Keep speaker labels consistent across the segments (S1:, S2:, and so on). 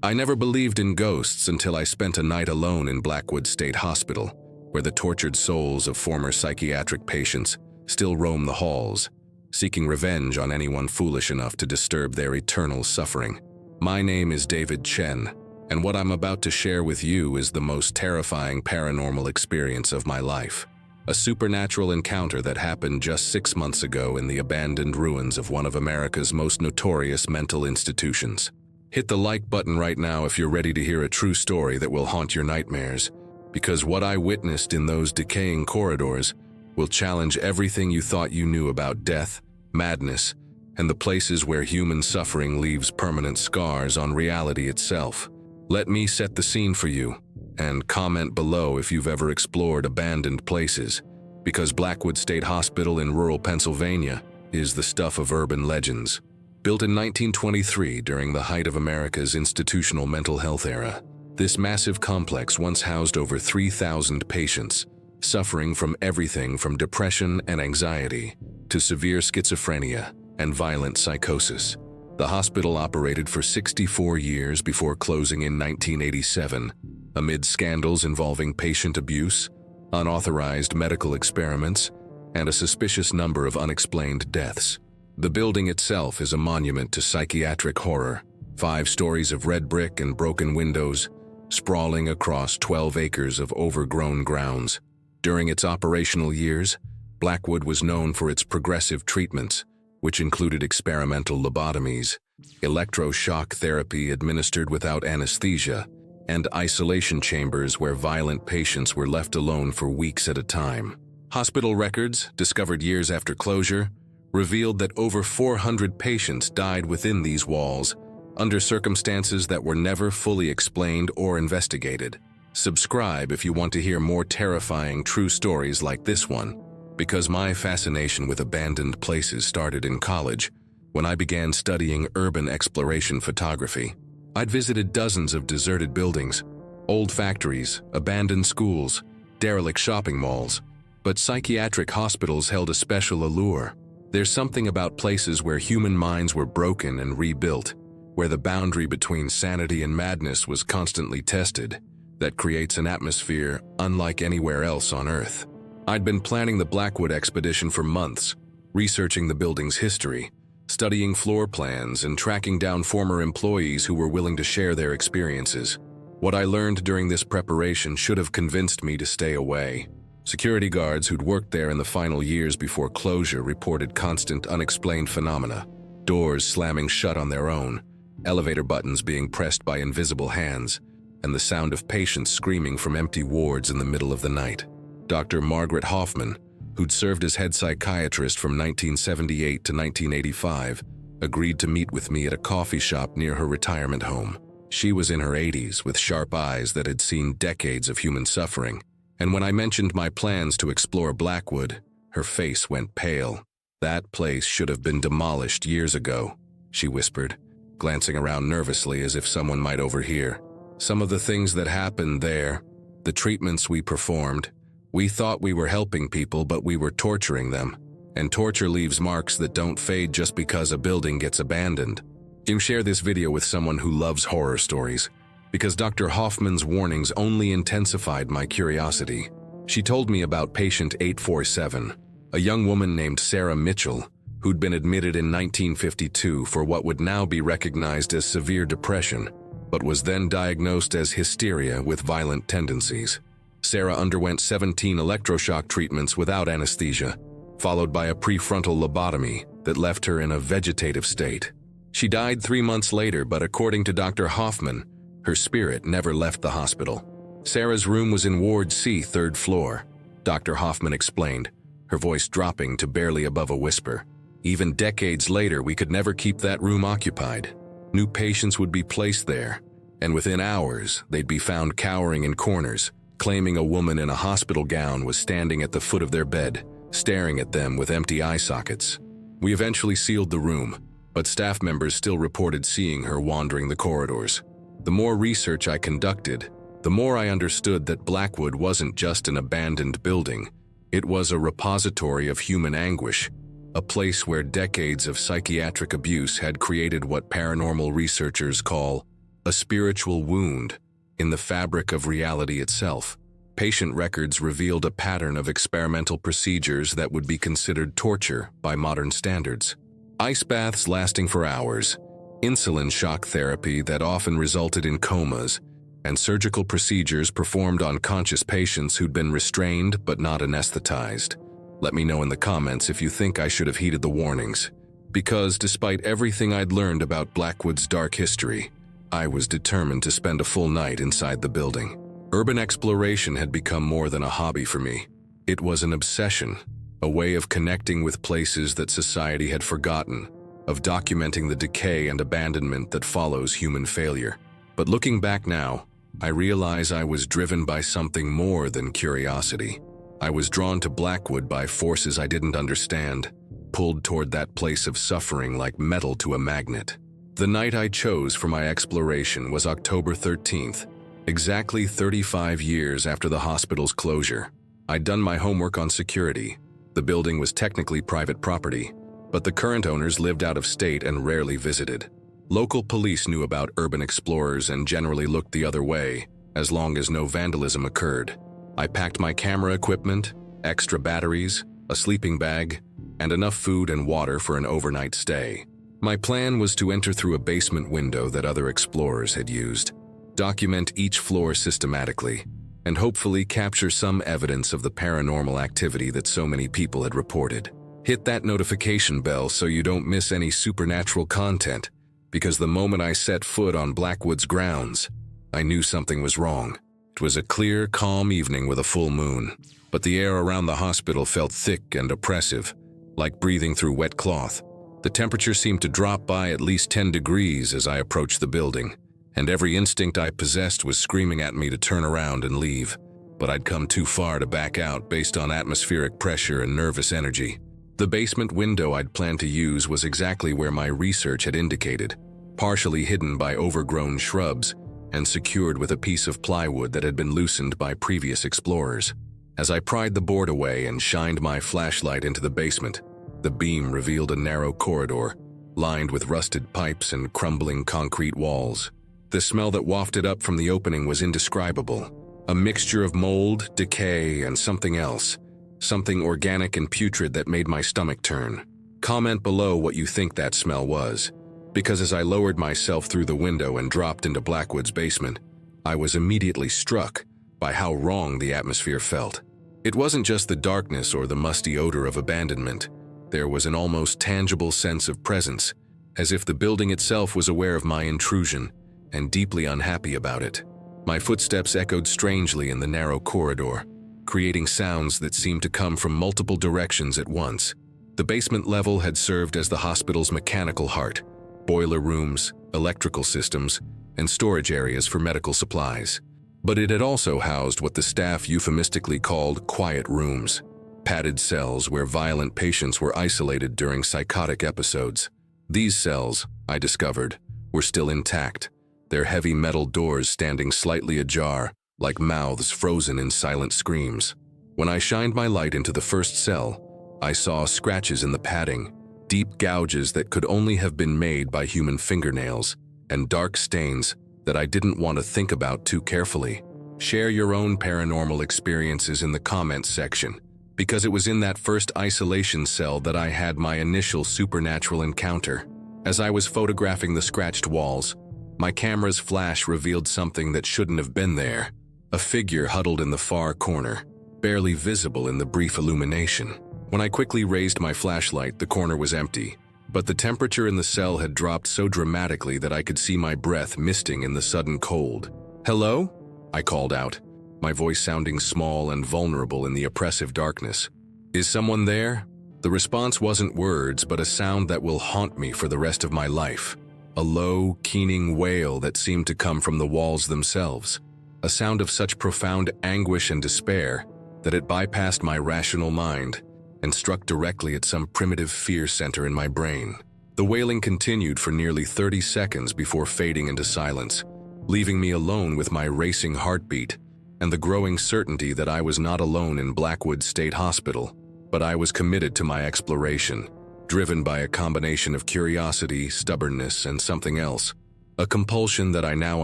S1: I never believed in ghosts until I spent a night alone in Blackwood State Hospital, where the tortured souls of former psychiatric patients still roam the halls, seeking revenge on anyone foolish enough to disturb their eternal suffering. My name is David Chen, and what I'm about to share with you is the most terrifying paranormal experience of my life. A supernatural encounter that happened just 6 months ago in the abandoned ruins of one of America's most notorious mental institutions. Hit the like button right now if you're ready to hear a true story that will haunt your nightmares, because what I witnessed in those decaying corridors will challenge everything you thought you knew about death, madness, and the places where human suffering leaves permanent scars on reality itself. Let me set the scene for you, and comment below if you've ever explored abandoned places, because Blackwood State Hospital in rural Pennsylvania is the stuff of urban legends. Built in 1923 during the height of America's institutional mental health era, this massive complex once housed over 3,000 patients, suffering from everything from depression and anxiety to severe schizophrenia and violent psychosis. The hospital operated for 64 years before closing in 1987, amid scandals involving patient abuse, unauthorized medical experiments, and a suspicious number of unexplained deaths. The building itself is a monument to psychiatric horror, 5 stories of red brick and broken windows, sprawling across 12 acres of overgrown grounds. During its operational years, Blackwood was known for its progressive treatments, which included experimental lobotomies, electroshock therapy administered without anesthesia, and isolation chambers where violent patients were left alone for weeks at a time. Hospital records, discovered years after closure, revealed that over 400 patients died within these walls, under circumstances that were never fully explained or investigated. Subscribe if you want to hear more terrifying true stories like this one, because my fascination with abandoned places started in college, when I began studying urban exploration photography. I'd visited dozens of deserted buildings, old factories, abandoned schools, derelict shopping malls, but psychiatric hospitals held a special allure. There's something about places where human minds were broken and rebuilt, where the boundary between sanity and madness was constantly tested, that creates an atmosphere unlike anywhere else on Earth. I'd been planning the Blackwood expedition for months, researching the building's history, studying floor plans, and tracking down former employees who were willing to share their experiences. What I learned during this preparation should have convinced me to stay away. Security guards who'd worked there in the final years before closure reported constant unexplained phenomena, doors slamming shut on their own, elevator buttons being pressed by invisible hands, and the sound of patients screaming from empty wards in the middle of the night. Dr. Margaret Hoffman, who'd served as head psychiatrist from 1978 to 1985, agreed to meet with me at a coffee shop near her retirement home. She was in her 80s with sharp eyes that had seen decades of human suffering, and when I mentioned my plans to explore Blackwood, her face went pale. "That place should have been demolished years ago," she whispered, glancing around nervously as if someone might overhear. "Some of the things that happened there, the treatments we performed, we thought we were helping people, but we were torturing them. And torture leaves marks that don't fade just because a building gets abandoned." You share this video with someone who loves horror stories, because Dr. Hoffman's warnings only intensified my curiosity. She told me about patient 847, a young woman named Sarah Mitchell, who'd been admitted in 1952 for what would now be recognized as severe depression, but was then diagnosed as hysteria with violent tendencies. Sarah underwent 17 electroshock treatments without anesthesia, followed by a prefrontal lobotomy that left her in a vegetative state. She died 3 months later, but according to Dr. Hoffman, her spirit never left the hospital. Sarah's room was in Ward C, 3rd floor, Dr. Hoffman explained, her voice dropping to barely above a whisper. Even decades later, we could never keep that room occupied. New patients would be placed there, and within hours, they'd be found cowering in corners, claiming a woman in a hospital gown was standing at the foot of their bed, staring at them with empty eye sockets. We eventually sealed the room, but staff members still reported seeing her wandering the corridors. The more research I conducted, the more I understood that Blackwood wasn't just an abandoned building. It was a repository of human anguish, a place where decades of psychiatric abuse had created what paranormal researchers call a spiritual wound in the fabric of reality itself. Patient records revealed a pattern of experimental procedures that would be considered torture by modern standards. Ice baths lasting for hours, insulin shock therapy that often resulted in comas, and surgical procedures performed on conscious patients who'd been restrained but not anesthetized. Let me know in the comments if you think I should have heeded the warnings, because despite everything I'd learned about Blackwood's dark history, I was determined to spend a full night inside the building. Urban exploration had become more than a hobby for me. It was an obsession, a way of connecting with places that society had forgotten, of documenting the decay and abandonment that follows human failure. But looking back now, I realize I was driven by something more than curiosity. I was drawn to Blackwood by forces I didn't understand, pulled toward that place of suffering like metal to a magnet. The night I chose for my exploration was October 13th, exactly 35 years after the hospital's closure. I'd done my homework on security. The building was technically private property, but the current owners lived out of state and rarely visited. Local police knew about urban explorers and generally looked the other way, as long as no vandalism occurred. I packed my camera equipment, extra batteries, a sleeping bag, and enough food and water for an overnight stay. My plan was to enter through a basement window that other explorers had used, document each floor systematically, and hopefully capture some evidence of the paranormal activity that so many people had reported. Hit that notification bell so you don't miss any supernatural content, because the moment I set foot on Blackwood's grounds, I knew something was wrong. It was a clear, calm evening with a full moon, but the air around the hospital felt thick and oppressive, like breathing through wet cloth. The temperature seemed to drop by at least 10 degrees as I approached the building, and every instinct I possessed was screaming at me to turn around and leave. But I'd come too far to back out based on atmospheric pressure and nervous energy. The basement window I'd planned to use was exactly where my research had indicated, partially hidden by overgrown shrubs and secured with a piece of plywood that had been loosened by previous explorers. As I pried the board away and shined my flashlight into the basement, the beam revealed a narrow corridor, lined with rusted pipes and crumbling concrete walls. The smell that wafted up from the opening was indescribable, a mixture of mold, decay, and something else, something organic and putrid that made my stomach turn. Comment below what you think that smell was, because as I lowered myself through the window and dropped into Blackwood's basement, I was immediately struck by how wrong the atmosphere felt. It wasn't just the darkness or the musty odor of abandonment. There was an almost tangible sense of presence, as if the building itself was aware of my intrusion and deeply unhappy about it. My footsteps echoed strangely in the narrow corridor, creating sounds that seemed to come from multiple directions at once. The basement level had served as the hospital's mechanical heart, boiler rooms, electrical systems, and storage areas for medical supplies. But it had also housed what the staff euphemistically called quiet rooms, padded cells where violent patients were isolated during psychotic episodes. These cells, I discovered, were still intact, their heavy metal doors standing slightly ajar, like mouths frozen in silent screams. When I shined my light into the first cell, I saw scratches in the padding, deep gouges that could only have been made by human fingernails, and dark stains that I didn't want to think about too carefully. Share your own paranormal experiences in the comments section, because it was in that first isolation cell that I had my initial supernatural encounter. As I was photographing the scratched walls, my camera's flash revealed something that shouldn't have been there. A figure huddled in the far corner, barely visible in the brief illumination. When I quickly raised my flashlight, the corner was empty, but the temperature in the cell had dropped so dramatically that I could see my breath misting in the sudden cold. "Hello?" I called out, my voice sounding small and vulnerable in the oppressive darkness. "Is someone there?" The response wasn't words, but a sound that will haunt me for the rest of my life. A low, keening wail that seemed to come from the walls themselves. A sound of such profound anguish and despair that it bypassed my rational mind and struck directly at some primitive fear center in my brain. The wailing continued for nearly 30 seconds before fading into silence, leaving me alone with my racing heartbeat and the growing certainty that I was not alone in Blackwood State Hospital, but I was committed to my exploration, driven by a combination of curiosity, stubbornness, and something else. A compulsion that I now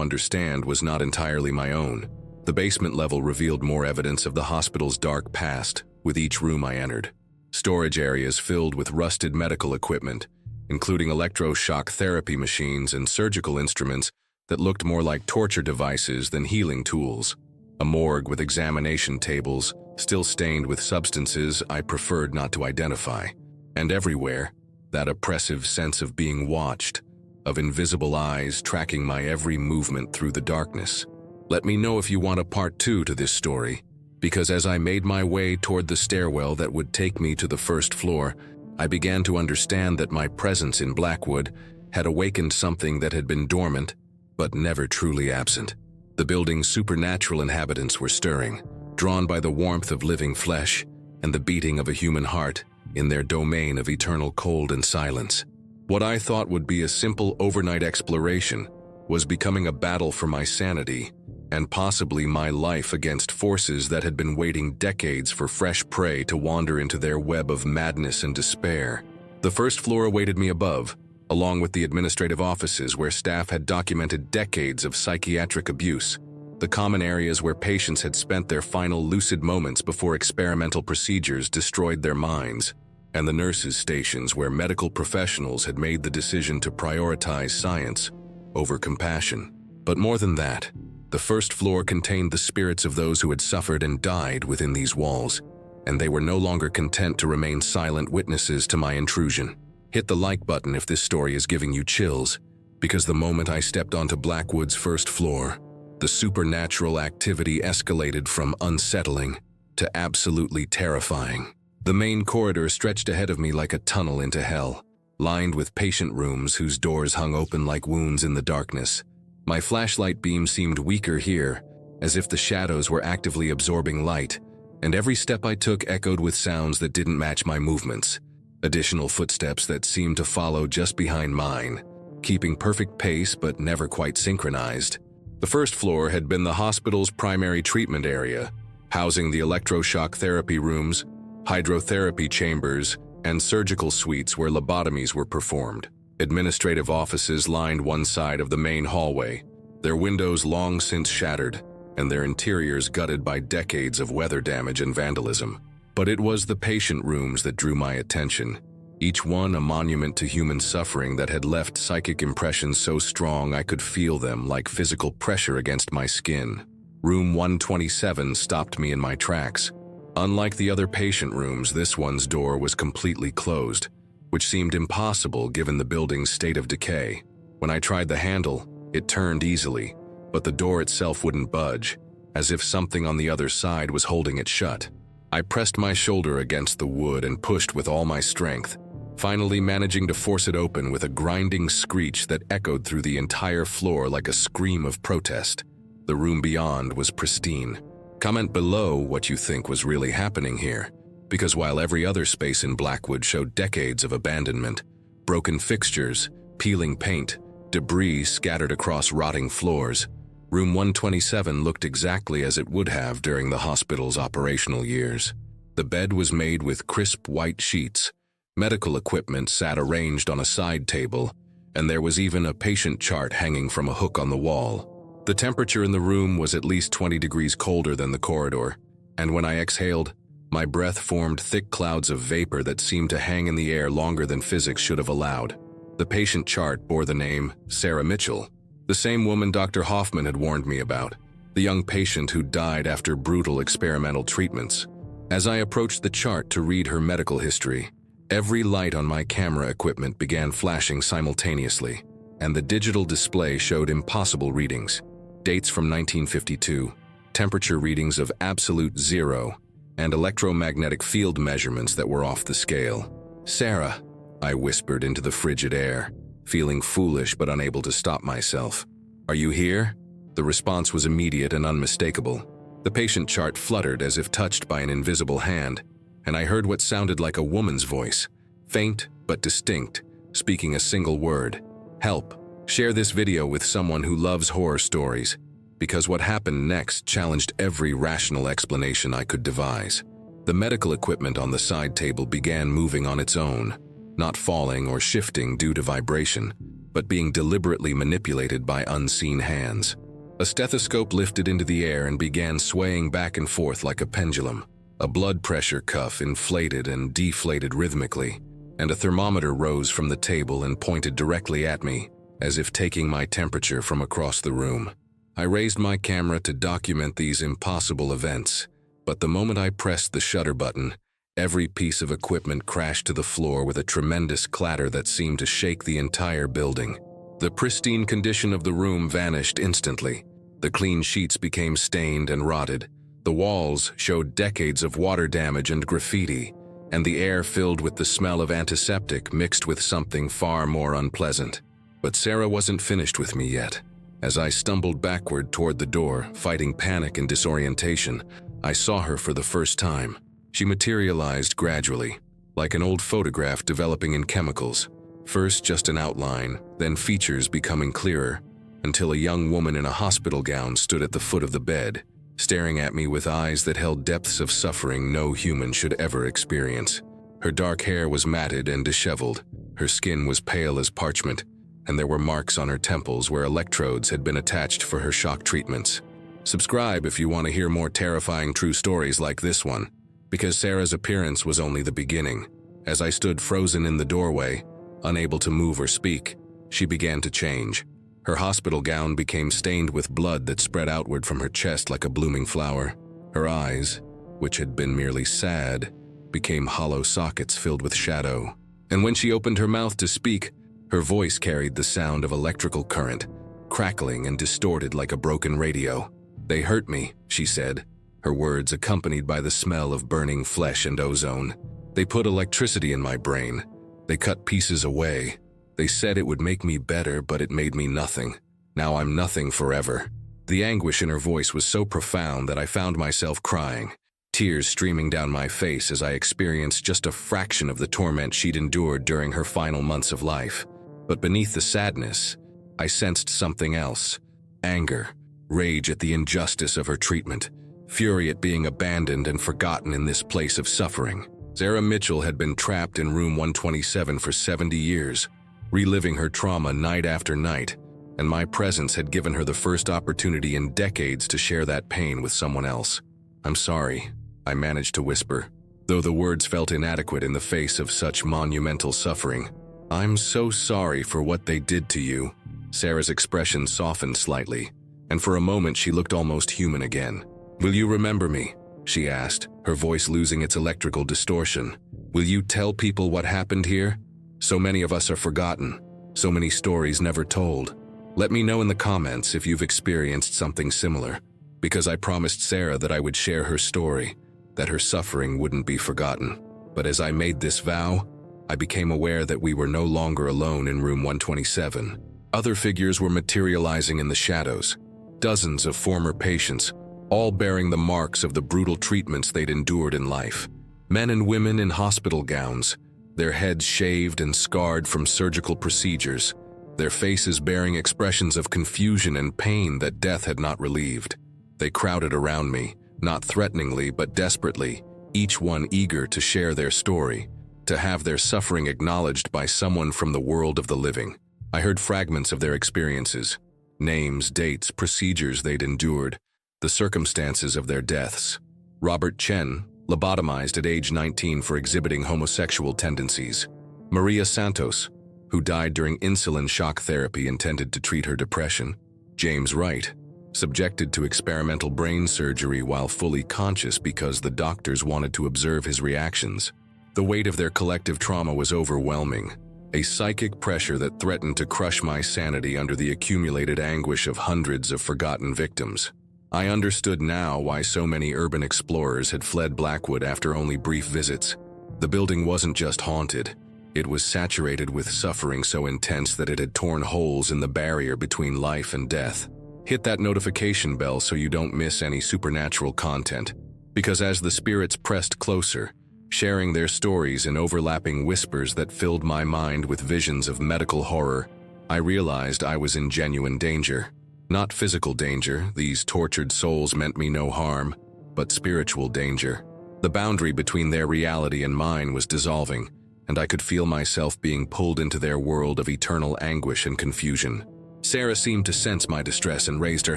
S1: understand was not entirely my own. The basement level revealed more evidence of the hospital's dark past with each room I entered. Storage areas filled with rusted medical equipment, including electroshock therapy machines and surgical instruments that looked more like torture devices than healing tools. A morgue with examination tables, still stained with substances I preferred not to identify. And everywhere, that oppressive sense of being watched, of invisible eyes tracking my every movement through the darkness. Let me know if you want a part 2 to this story, because as I made my way toward the stairwell that would take me to the first floor, I began to understand that my presence in Blackwood had awakened something that had been dormant, but never truly absent. The building's supernatural inhabitants were stirring, drawn by the warmth of living flesh and the beating of a human heart in their domain of eternal cold and silence. What I thought would be a simple overnight exploration was becoming a battle for my sanity and possibly my life against forces that had been waiting decades for fresh prey to wander into their web of madness and despair. The first floor awaited me above, along with the administrative offices where staff had documented decades of psychiatric abuse, the common areas where patients had spent their final lucid moments before experimental procedures destroyed their minds, and the nurses' stations where medical professionals had made the decision to prioritize science over compassion. But more than that, the first floor contained the spirits of those who had suffered and died within these walls, and they were no longer content to remain silent witnesses to my intrusion. Hit the like button if this story is giving you chills, because the moment I stepped onto Blackwood's first floor, the supernatural activity escalated from unsettling to absolutely terrifying. The main corridor stretched ahead of me like a tunnel into hell, lined with patient rooms whose doors hung open like wounds in the darkness. My flashlight beam seemed weaker here, as if the shadows were actively absorbing light, and every step I took echoed with sounds that didn't match my movements. Additional footsteps that seemed to follow just behind mine, keeping perfect pace but never quite synchronized. The first floor had been the hospital's primary treatment area, housing the electroshock therapy rooms, hydrotherapy chambers, and surgical suites where lobotomies were performed. Administrative offices lined one side of the main hallway, their windows long since shattered, and their interiors gutted by decades of weather damage and vandalism. But it was the patient rooms that drew my attention, each one a monument to human suffering that had left psychic impressions so strong I could feel them like physical pressure against my skin. Room 127 stopped me in my tracks. Unlike the other patient rooms, this one's door was completely closed, which seemed impossible given the building's state of decay. When I tried the handle, it turned easily, but the door itself wouldn't budge, as if something on the other side was holding it shut. I pressed my shoulder against the wood and pushed with all my strength, finally managing to force it open with a grinding screech that echoed through the entire floor like a scream of protest. The room beyond was pristine. Comment below what you think was really happening here, because while every other space in Blackwood showed decades of abandonment, broken fixtures, peeling paint, debris scattered across rotting floors, Room 127 looked exactly as it would have during the hospital's operational years. The bed was made with crisp white sheets, medical equipment sat arranged on a side table, and there was even a patient chart hanging from a hook on the wall. The temperature in the room was at least 20 degrees colder than the corridor, and when I exhaled, my breath formed thick clouds of vapor that seemed to hang in the air longer than physics should have allowed. The patient chart bore the name Sarah Mitchell, the same woman Dr. Hoffman had warned me about, the young patient who died after brutal experimental treatments. As I approached the chart to read her medical history, every light on my camera equipment began flashing simultaneously, and the digital display showed impossible readings. Dates from 1952, temperature readings of absolute zero, and electromagnetic field measurements that were off the scale. "Sarah," I whispered into the frigid air, feeling foolish but unable to stop myself. "Are you here?" The response was immediate and unmistakable. The patient chart fluttered as if touched by an invisible hand, and I heard what sounded like a woman's voice, faint but distinct, speaking a single word: "Help. Share this video with someone who loves horror stories," because what happened next challenged every rational explanation I could devise. The medical equipment on the side table began moving on its own, not falling or shifting due to vibration, but being deliberately manipulated by unseen hands. A stethoscope lifted into the air and began swaying back and forth like a pendulum. A blood pressure cuff inflated and deflated rhythmically, and a thermometer rose from the table and pointed directly at me, as if taking my temperature from across the room. I raised my camera to document these impossible events, but the moment I pressed the shutter button, every piece of equipment crashed to the floor with a tremendous clatter that seemed to shake the entire building. The pristine condition of the room vanished instantly. The clean sheets became stained and rotted. The walls showed decades of water damage and graffiti, and the air filled with the smell of antiseptic mixed with something far more unpleasant. But Sarah wasn't finished with me yet. As I stumbled backward toward the door, fighting panic and disorientation, I saw her for the first time. She materialized gradually, like an old photograph developing in chemicals. First just an outline, then features becoming clearer, until a young woman in a hospital gown stood at the foot of the bed, staring at me with eyes that held depths of suffering no human should ever experience. Her dark hair was matted and disheveled, her skin was pale as parchment, and there were marks on her temples where electrodes had been attached for her shock treatments. Subscribe if you want to hear more terrifying true stories like this one, because Sarah's appearance was only the beginning. As I stood frozen in the doorway, unable to move or speak, she began to change. Her hospital gown became stained with blood that spread outward from her chest like a blooming flower. Her eyes, which had been merely sad, became hollow sockets filled with shadow. And when she opened her mouth to speak, her voice carried the sound of electrical current, crackling and distorted like a broken radio. "They hurt me," she said, her words accompanied by the smell of burning flesh and ozone. "They put electricity in my brain. They cut pieces away. They said it would make me better, but it made me nothing. Now I'm nothing forever." The anguish in her voice was so profound that I found myself crying, tears streaming down my face as I experienced just a fraction of the torment she'd endured during her final months of life. But beneath the sadness, I sensed something else: anger, rage at the injustice of her treatment, fury at being abandoned and forgotten in this place of suffering. Sarah Mitchell had been trapped in room 127 for 70 years, reliving her trauma night after night, and my presence had given her the first opportunity in decades to share that pain with someone else. "I'm sorry," I managed to whisper, though the words felt inadequate in the face of such monumental suffering. "I'm so sorry for what they did to you." Sarah's expression softened slightly, and for a moment she looked almost human again. "Will you remember me?" she asked, her voice losing its electrical distortion. "Will you tell people what happened here? So many of us are forgotten, so many stories never told. Let me know in the comments if you've experienced something similar, because I promised Sarah that I would share her story, that her suffering wouldn't be forgotten. But as I made this vow, I became aware that we were no longer alone in room 127. Other figures were materializing in the shadows, dozens of former patients, all bearing the marks of the brutal treatments they'd endured in life. Men and women in hospital gowns, their heads shaved and scarred from surgical procedures, their faces bearing expressions of confusion and pain that death had not relieved. They crowded around me, not threateningly but desperately, each one eager to share their story, to have their suffering acknowledged by someone from the world of the living. I heard fragments of their experiences, names, dates, procedures they'd endured, the circumstances of their deaths. Robert Chen, lobotomized at age 19 for exhibiting homosexual tendencies. Maria Santos, who died during insulin shock therapy intended to treat her depression. James Wright, subjected to experimental brain surgery while fully conscious because the doctors wanted to observe his reactions. The weight of their collective trauma was overwhelming, a psychic pressure that threatened to crush my sanity under the accumulated anguish of hundreds of forgotten victims. I understood now why so many urban explorers had fled Blackwood after only brief visits. The building wasn't just haunted, it was saturated with suffering so intense that it had torn holes in the barrier between life and death. Hit that notification bell so you don't miss any supernatural content, because as the spirits pressed closer, sharing their stories in overlapping whispers that filled my mind with visions of medical horror, I realized I was in genuine danger. Not physical danger, these tortured souls meant me no harm, but spiritual danger. The boundary between their reality and mine was dissolving, and I could feel myself being pulled into their world of eternal anguish and confusion. Sarah seemed to sense my distress and raised her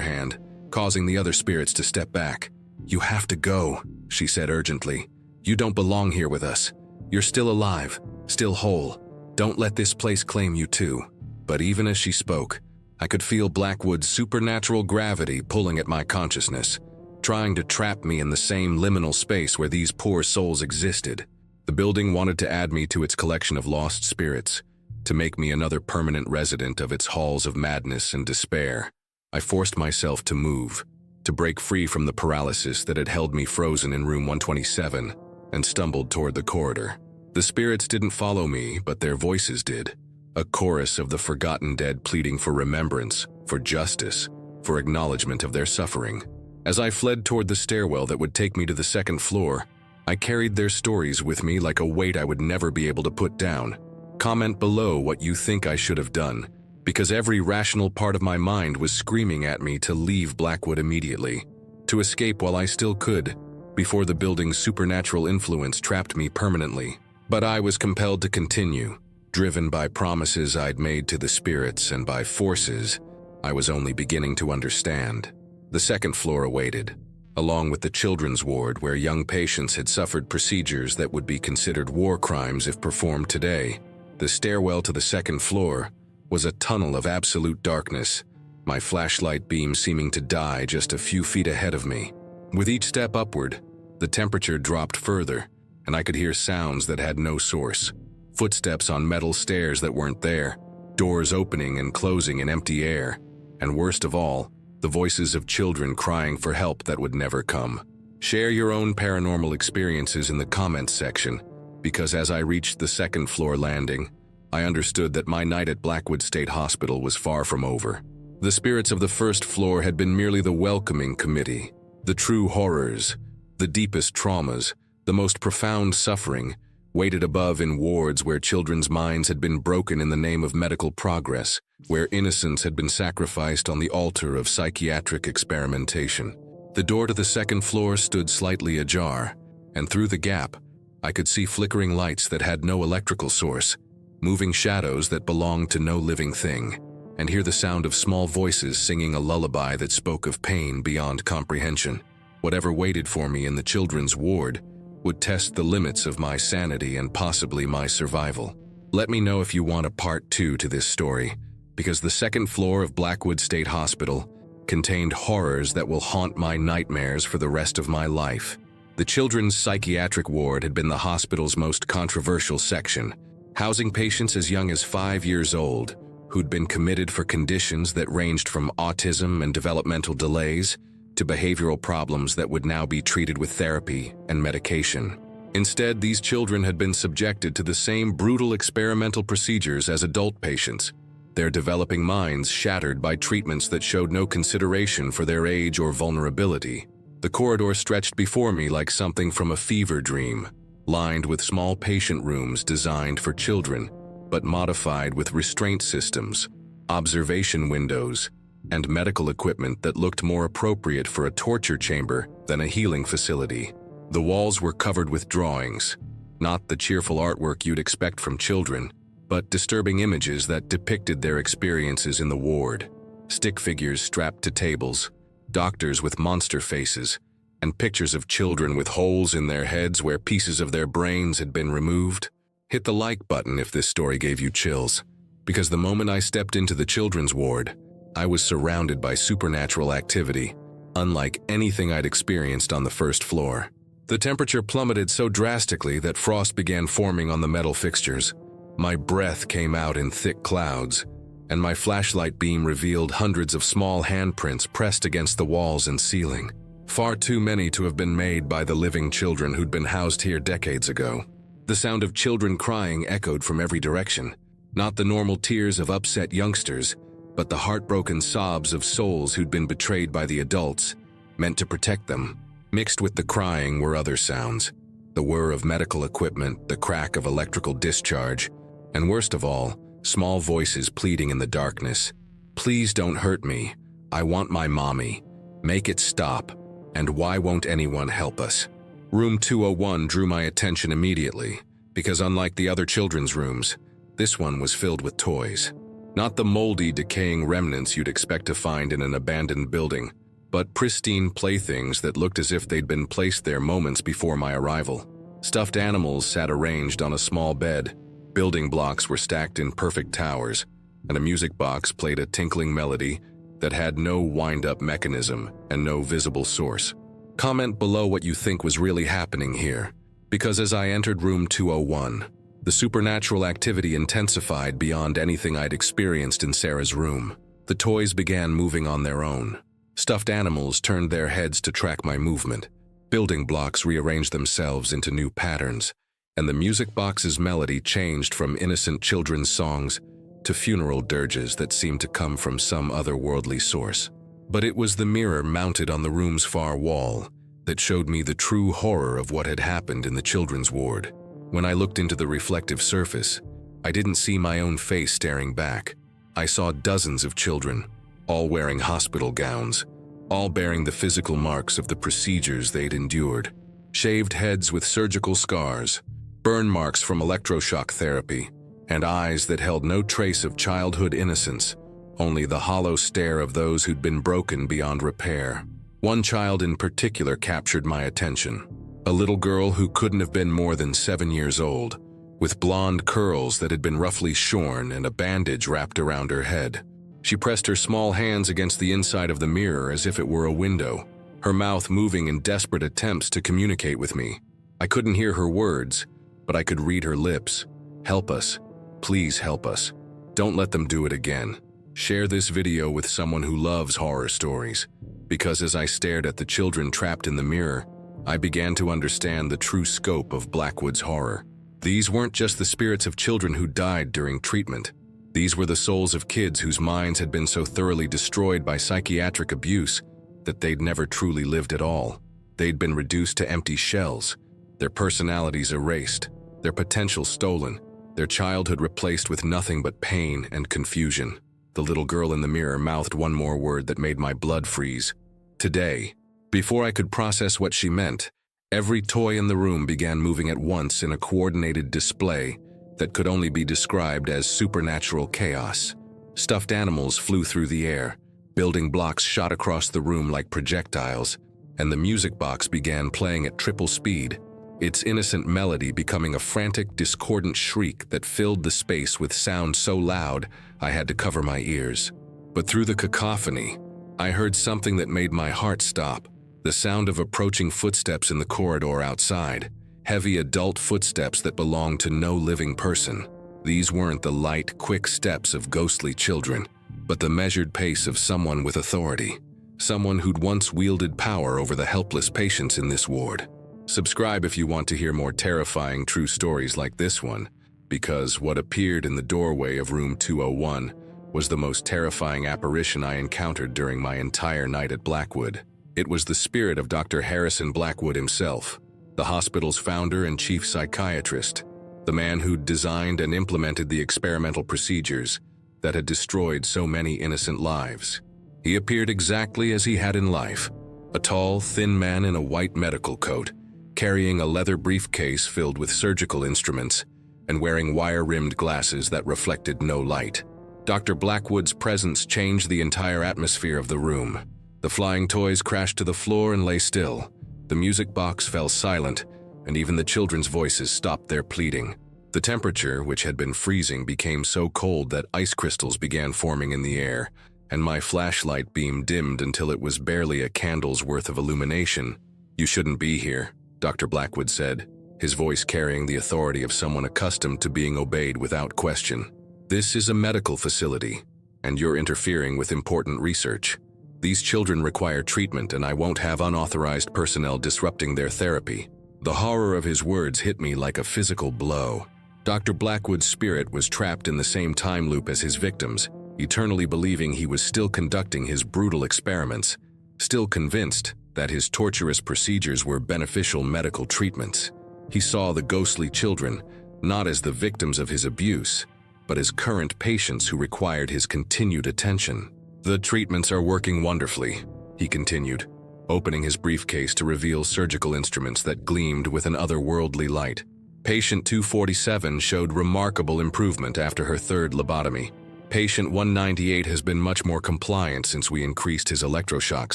S1: hand, causing the other spirits to step back. "You have to go," she said urgently. "You don't belong here with us. You're still alive, still whole. Don't let this place claim you too." But even as she spoke, I could feel Blackwood's supernatural gravity pulling at my consciousness, trying to trap me in the same liminal space where these poor souls existed. The building wanted to add me to its collection of lost spirits, to make me another permanent resident of its halls of madness and despair. I forced myself to move, to break free from the paralysis that had held me frozen in room 127, and stumbled toward the corridor. The spirits didn't follow me, but their voices did. A chorus of the forgotten dead pleading for remembrance, for justice, for acknowledgement of their suffering. As I fled toward the stairwell that would take me to the second floor, I carried their stories with me like a weight I would never be able to put down. Comment below what you think I should have done, because every rational part of my mind was screaming at me to leave Blackwood immediately, to escape while I still could, before the building's supernatural influence trapped me permanently. But I was compelled to continue, driven by promises I'd made to the spirits and by forces I was only beginning to understand. The second floor awaited, along with the children's ward where young patients had suffered procedures that would be considered war crimes if performed today. The stairwell to the second floor was a tunnel of absolute darkness, my flashlight beam seeming to die just a few feet ahead of me. With each step upward, the temperature dropped further, and I could hear sounds that had no source. Footsteps on metal stairs that weren't there, doors opening and closing in empty air, and worst of all, the voices of children crying for help that would never come. Share your own paranormal experiences in the comments section, because as I reached the second floor landing, I understood that my night at Blackwood State Hospital was far from over. The spirits of the first floor had been merely the welcoming committee. The true horrors, the deepest traumas, the most profound suffering, waited above in wards where children's minds had been broken in the name of medical progress, where innocence had been sacrificed on the altar of psychiatric experimentation. The door to the second floor stood slightly ajar, and through the gap, I could see flickering lights that had no electrical source, moving shadows that belonged to no living thing, and hear the sound of small voices singing a lullaby that spoke of pain beyond comprehension. Whatever waited for me in the children's ward would test the limits of my sanity and possibly my survival. Let me know if you want a part 2 to this story, because the second floor of Blackwood State Hospital contained horrors that will haunt my nightmares for the rest of my life. The children's psychiatric ward had been the hospital's most controversial section, housing patients as young as 5 years old who'd been committed for conditions that ranged from autism and developmental delays to behavioral problems that would now be treated with therapy and medication. Instead, these children had been subjected to the same brutal experimental procedures as adult patients, their developing minds shattered by treatments that showed no consideration for their age or vulnerability. The corridor stretched before me like something from a fever dream, lined with small patient rooms designed for children, but modified with restraint systems, observation windows, and medical equipment that looked more appropriate for a torture chamber than a healing facility. The walls were covered with drawings, not the cheerful artwork you'd expect from children, but disturbing images that depicted their experiences in the ward. Stick figures strapped to tables, doctors with monster faces, and pictures of children with holes in their heads where pieces of their brains had been removed. Hit the like button if this story gave you chills, because the moment I stepped into the children's ward, I was surrounded by supernatural activity, unlike anything I'd experienced on the first floor. The temperature plummeted so drastically that frost began forming on the metal fixtures. My breath came out in thick clouds, and my flashlight beam revealed hundreds of small handprints pressed against the walls and ceiling. Far too many to have been made by the living children who'd been housed here decades ago. The sound of children crying echoed from every direction, not the normal tears of upset youngsters, but the heartbroken sobs of souls who'd been betrayed by the adults, meant to protect them. Mixed with the crying were other sounds, the whir of medical equipment, the crack of electrical discharge, and worst of all, small voices pleading in the darkness. "Please don't hurt me. I want my mommy. Make it stop. And why won't anyone help us?" Room 201 drew my attention immediately, because unlike the other children's rooms, this one was filled with toys. Not the moldy, decaying remnants you'd expect to find in an abandoned building, but pristine playthings that looked as if they'd been placed there moments before my arrival. Stuffed animals sat arranged on a small bed, building blocks were stacked in perfect towers, and a music box played a tinkling melody that had no wind-up mechanism and no visible source. Comment below what you think was really happening here, because as I entered room 201, the supernatural activity intensified beyond anything I'd experienced in Sarah's room. The toys began moving on their own. Stuffed animals turned their heads to track my movement. Building blocks rearranged themselves into new patterns, and the music box's melody changed from innocent children's songs to funeral dirges that seemed to come from some otherworldly source. But it was the mirror mounted on the room's far wall that showed me the true horror of what had happened in the children's ward. When I looked into the reflective surface, I didn't see my own face staring back. I saw dozens of children, all wearing hospital gowns, all bearing the physical marks of the procedures they'd endured. Shaved heads with surgical scars, burn marks from electroshock therapy, and eyes that held no trace of childhood innocence, only the hollow stare of those who'd been broken beyond repair. One child in particular captured my attention. A little girl who couldn't have been more than 7 years old, with blonde curls that had been roughly shorn and a bandage wrapped around her head. She pressed her small hands against the inside of the mirror as if it were a window, her mouth moving in desperate attempts to communicate with me. I couldn't hear her words, but I could read her lips. "Help us. Please help us. Don't let them do it again." Share this video with someone who loves horror stories, because as I stared at the children trapped in the mirror, I began to understand the true scope of Blackwood's horror. These weren't just the spirits of children who died during treatment. These were the souls of kids whose minds had been so thoroughly destroyed by psychiatric abuse that they'd never truly lived at all. They'd been reduced to empty shells, their personalities erased, their potential stolen, their childhood replaced with nothing but pain and confusion. The little girl in the mirror mouthed one more word that made my blood freeze. "Today." Before I could process what she meant, every toy in the room began moving at once in a coordinated display that could only be described as supernatural chaos. Stuffed animals flew through the air, building blocks shot across the room like projectiles, and the music box began playing at triple speed, its innocent melody becoming a frantic, discordant shriek that filled the space with sound so loud I had to cover my ears. But through the cacophony, I heard something that made my heart stop. The sound of approaching footsteps in the corridor outside, heavy adult footsteps that belonged to no living person. These weren't the light, quick steps of ghostly children, but the measured pace of someone with authority, someone who'd once wielded power over the helpless patients in this ward. Subscribe if you want to hear more terrifying true stories like this one, because what appeared in the doorway of room 201 was the most terrifying apparition I encountered during my entire night at Blackwood. It was the spirit of Dr. Harrison Blackwood himself, the hospital's founder and chief psychiatrist, the man who'd designed and implemented the experimental procedures that had destroyed so many innocent lives. He appeared exactly as he had in life, a tall, thin man in a white medical coat, carrying a leather briefcase filled with surgical instruments and wearing wire-rimmed glasses that reflected no light. Dr. Blackwood's presence changed the entire atmosphere of the room. The flying toys crashed to the floor and lay still. The music box fell silent, and even the children's voices stopped their pleading. The temperature, which had been freezing, became so cold that ice crystals began forming in the air, and my flashlight beam dimmed until it was barely a candle's worth of illumination. "You shouldn't be here," Dr. Blackwood said, his voice carrying the authority of someone accustomed to being obeyed without question. "This is a medical facility, and you're interfering with important research. These children require treatment, and I won't have unauthorized personnel disrupting their therapy." The horror of his words hit me like a physical blow. Dr. Blackwood's spirit was trapped in the same time loop as his victims, eternally believing he was still conducting his brutal experiments, still convinced that his torturous procedures were beneficial medical treatments. He saw the ghostly children not as the victims of his abuse, but as current patients who required his continued attention. "The treatments are working wonderfully," he continued, opening his briefcase to reveal surgical instruments that gleamed with an otherworldly light. Patient 247 showed remarkable improvement after her third lobotomy. Patient 198 has been much more compliant since we increased his electroshock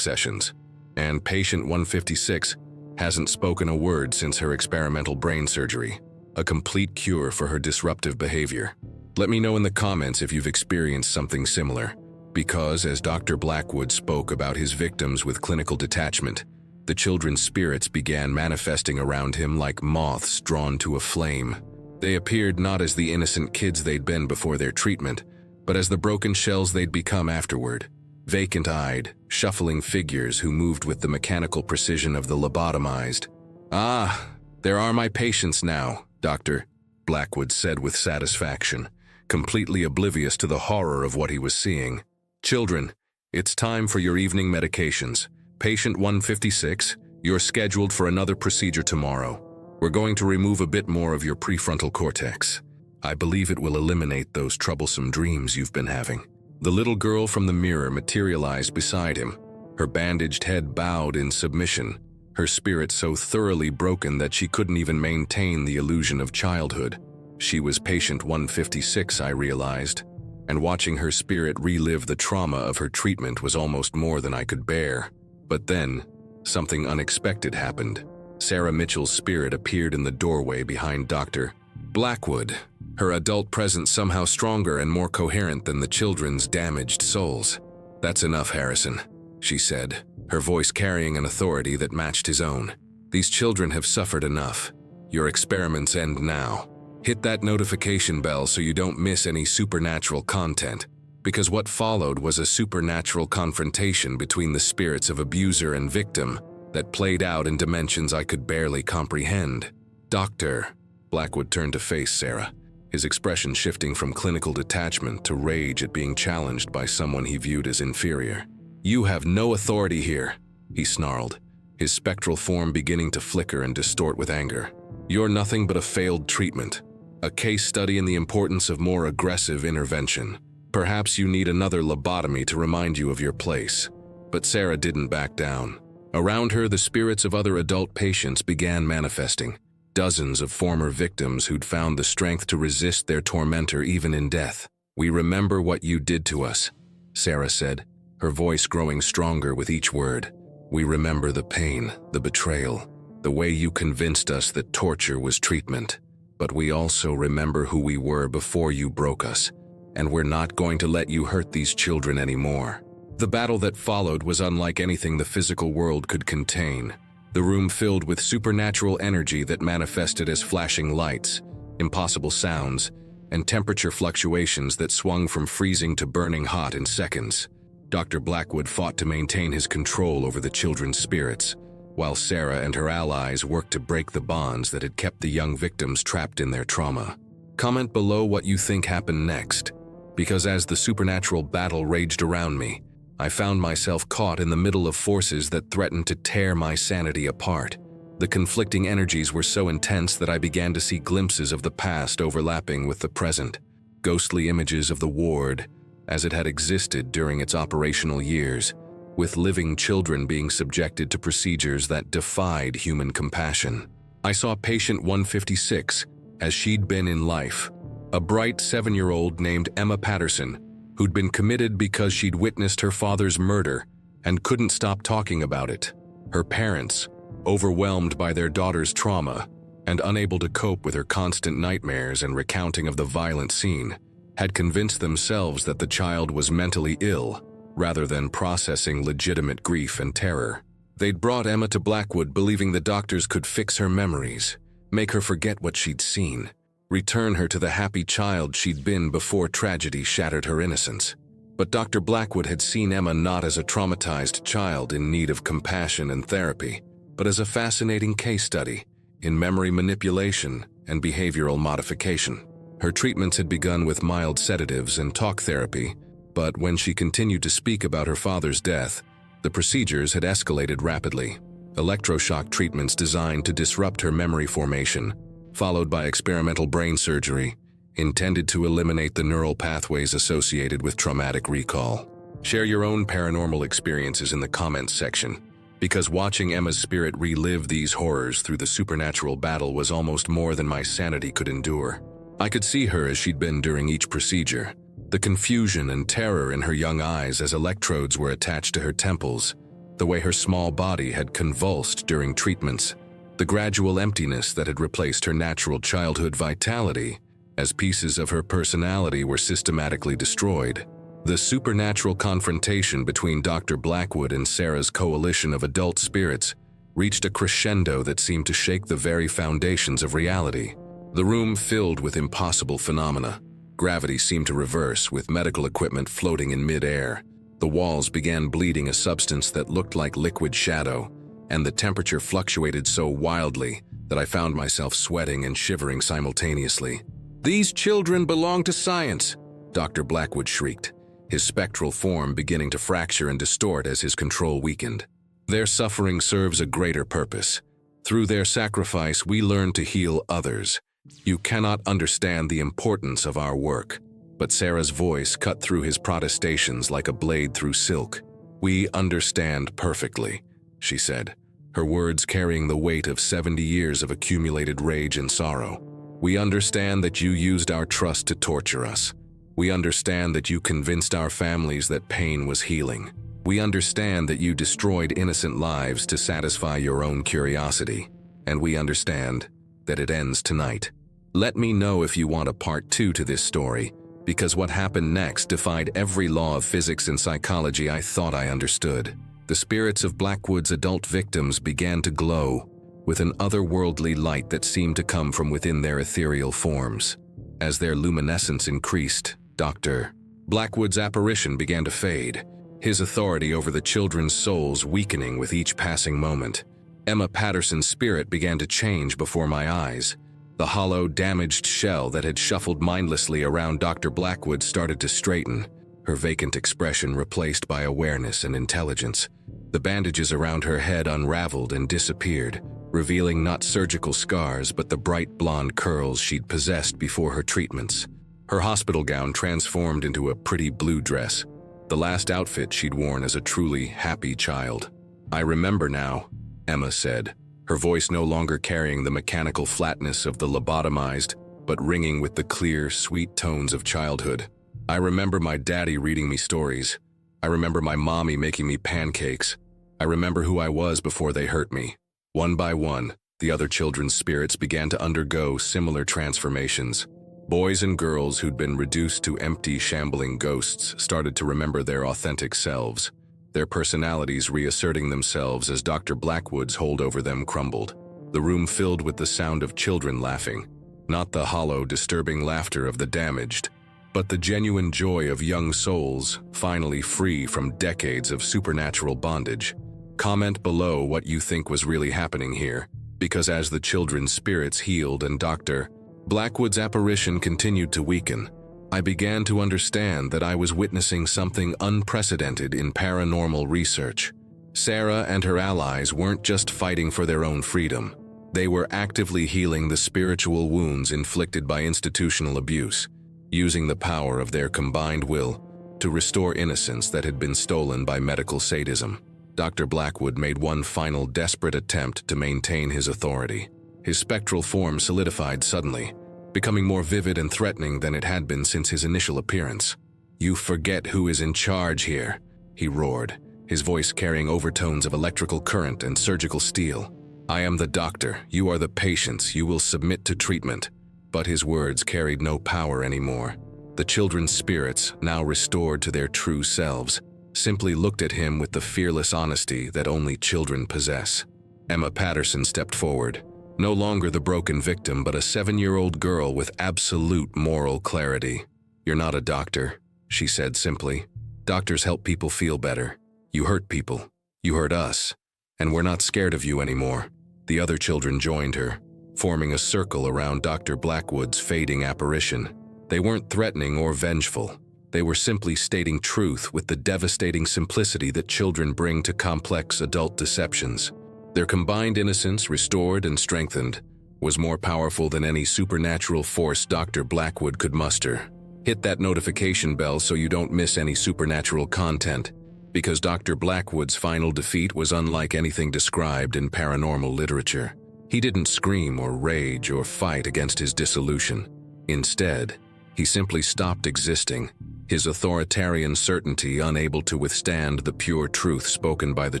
S1: sessions. And patient 156 hasn't spoken a word since her experimental brain surgery, a complete cure for her disruptive behavior. Let me know in the comments if you've experienced something similar, because as Dr. Blackwood spoke about his victims with clinical detachment, the children's spirits began manifesting around him like moths drawn to a flame. They appeared not as the innocent kids they'd been before their treatment, but as the broken shells they'd become afterward, vacant-eyed, shuffling figures who moved with the mechanical precision of the lobotomized. "Ah, there are my patients now, Doctor," Blackwood said with satisfaction, completely oblivious to the horror of what he was seeing. "Children, it's time for your evening medications. Patient 156, you're scheduled for another procedure tomorrow. We're going to remove a bit more of your prefrontal cortex. I believe it will eliminate those troublesome dreams you've been having." The little girl from the mirror materialized beside him, her bandaged head bowed in submission, her spirit so thoroughly broken that she couldn't even maintain the illusion of childhood. She was patient 156, I realized, and watching her spirit relive the trauma of her treatment was almost more than I could bear. But then, something unexpected happened. Sarah Mitchell's spirit appeared in the doorway behind Dr. Blackwood, her adult presence somehow stronger and more coherent than the children's damaged souls. "That's enough, Harrison," she said, her voice carrying an authority that matched his own. "These children have suffered enough. Your experiments end now. Hit that notification bell so you don't miss any supernatural content, because what followed was a supernatural confrontation between the spirits of abuser and victim that played out in dimensions I could barely comprehend. Doctor," Blackwood turned to face Sarah, his expression shifting from clinical detachment to rage at being challenged by someone he viewed as inferior. "You have no authority here," he snarled, his spectral form beginning to flicker and distort with anger. "You're nothing but a failed treatment, a case study in the importance of more aggressive intervention. Perhaps you need another lobotomy to remind you of your place." But Sarah didn't back down. Around her, the spirits of other adult patients began manifesting. Dozens of former victims who'd found the strength to resist their tormentor even in death. "We remember what you did to us," Sarah said, her voice growing stronger with each word. "We remember the pain, the betrayal, the way you convinced us that torture was treatment. But we also remember who we were before you broke us, and we're not going to let you hurt these children anymore." The battle that followed was unlike anything the physical world could contain. The room filled with supernatural energy that manifested as flashing lights, impossible sounds, and temperature fluctuations that swung from freezing to burning hot in seconds. Dr. Blackwood fought to maintain his control over the children's spirits, while Sarah and her allies worked to break the bonds that had kept the young victims trapped in their trauma. Comment below what you think happened next, because as the supernatural battle raged around me, I found myself caught in the middle of forces that threatened to tear my sanity apart. The conflicting energies were so intense that I began to see glimpses of the past overlapping with the present, ghostly images of the ward as it had existed during its operational years, with living children being subjected to procedures that defied human compassion. I saw patient 156 as she'd been in life, a bright 7-year-old named Emma Patterson, who'd been committed because she'd witnessed her father's murder and couldn't stop talking about it. Her parents, overwhelmed by their daughter's trauma and unable to cope with her constant nightmares and recounting of the violent scene, had convinced themselves that the child was mentally ill rather than processing legitimate grief and terror. They'd brought Emma to Blackwood believing the doctors could fix her memories, make her forget what she'd seen, return her to the happy child she'd been before tragedy shattered her innocence. But Dr. Blackwood had seen Emma not as a traumatized child in need of compassion and therapy, but as a fascinating case study in memory manipulation and behavioral modification. Her treatments had begun with mild sedatives and talk therapy, but when she continued to speak about her father's death, the procedures had escalated rapidly. Electroshock treatments designed to disrupt her memory formation, followed by experimental brain surgery, intended to eliminate the neural pathways associated with traumatic recall. Share your own paranormal experiences in the comments section, because watching Emma's spirit relive these horrors through the supernatural battle was almost more than my sanity could endure. I could see her as she'd been during each procedure, the confusion and terror in her young eyes as electrodes were attached to her temples, the way her small body had convulsed during treatments, the gradual emptiness that had replaced her natural childhood vitality as pieces of her personality were systematically destroyed. The supernatural confrontation between Dr. Blackwood and Sarah's coalition of adult spirits reached a crescendo that seemed to shake the very foundations of reality. The room filled with impossible phenomena. Gravity seemed to reverse, with medical equipment floating in mid-air. The walls began bleeding a substance that looked like liquid shadow, and the temperature fluctuated so wildly that I found myself sweating and shivering simultaneously. "These children belong to science!" Dr. Blackwood shrieked, his spectral form beginning to fracture and distort as his control weakened. "Their suffering serves a greater purpose. Through their sacrifice, we learn to heal others. You cannot understand the importance of our work." But Sarah's voice cut through his protestations like a blade through silk. "We understand perfectly," she said, her words carrying the weight of 70 years of accumulated rage and sorrow. "We understand that you used our trust to torture us. We understand that you convinced our families that pain was healing. We understand that you destroyed innocent lives to satisfy your own curiosity. And we understand that it ends tonight. Let me know if you want a part 2 to this story, because what happened next defied every law of physics and psychology I thought I understood. The spirits of Blackwood's adult victims began to glow with an otherworldly light that seemed to come from within their ethereal forms. As their luminescence increased, Dr. Blackwood's apparition began to fade, his authority over the children's souls weakening with each passing moment. Emma Patterson's spirit began to change before my eyes. The hollow, damaged shell that had shuffled mindlessly around Dr. Blackwood started to straighten, her vacant expression replaced by awareness and intelligence. The bandages around her head unraveled and disappeared, revealing not surgical scars but the bright blonde curls she'd possessed before her treatments. Her hospital gown transformed into a pretty blue dress, the last outfit she'd worn as a truly happy child. "I remember now," Emma said, her voice no longer carrying the mechanical flatness of the lobotomized, but ringing with the clear, sweet tones of childhood. "I remember my daddy reading me stories. I remember my mommy making me pancakes. I remember who I was before they hurt me." One by one, the other children's spirits began to undergo similar transformations. Boys and girls who'd been reduced to empty, shambling ghosts started to remember their authentic selves, their personalities reasserting themselves as Dr. Blackwood's hold over them crumbled. The room filled with the sound of children laughing, not the hollow, disturbing laughter of the damaged, but the genuine joy of young souls finally free from decades of supernatural bondage. Comment below what you think was really happening here, because as the children's spirits healed and Dr. Blackwood's apparition continued to weaken, I began to understand that I was witnessing something unprecedented in paranormal research. Sarah and her allies weren't just fighting for their own freedom. They were actively healing the spiritual wounds inflicted by institutional abuse, using the power of their combined will to restore innocence that had been stolen by medical sadism. Dr. Blackwood made one final desperate attempt to maintain his authority. His spectral form solidified suddenly, becoming more vivid and threatening than it had been since his initial appearance. "You forget who is in charge here," he roared, his voice carrying overtones of electrical current and surgical steel. "I am the doctor, you are the patients, you will submit to treatment." But his words carried no power anymore. The children's spirits, now restored to their true selves, simply looked at him with the fearless honesty that only children possess. Emma Patterson stepped forward, no longer the broken victim but a 7-year-old girl with absolute moral clarity. "You're not a doctor," she said simply. "Doctors help people feel better. You hurt people. You hurt us. And we're not scared of you anymore." The other children joined her, forming a circle around Dr. Blackwood's fading apparition. They weren't threatening or vengeful. They were simply stating truth with the devastating simplicity that children bring to complex adult deceptions. Their combined innocence, restored and strengthened, was more powerful than any supernatural force Dr. Blackwood could muster. Hit that notification bell so you don't miss any supernatural content. because Dr. Blackwood's final defeat was unlike anything described in paranormal literature. He didn't scream or rage or fight against his dissolution. Instead, he simply stopped existing, his authoritarian certainty unable to withstand the pure truth spoken by the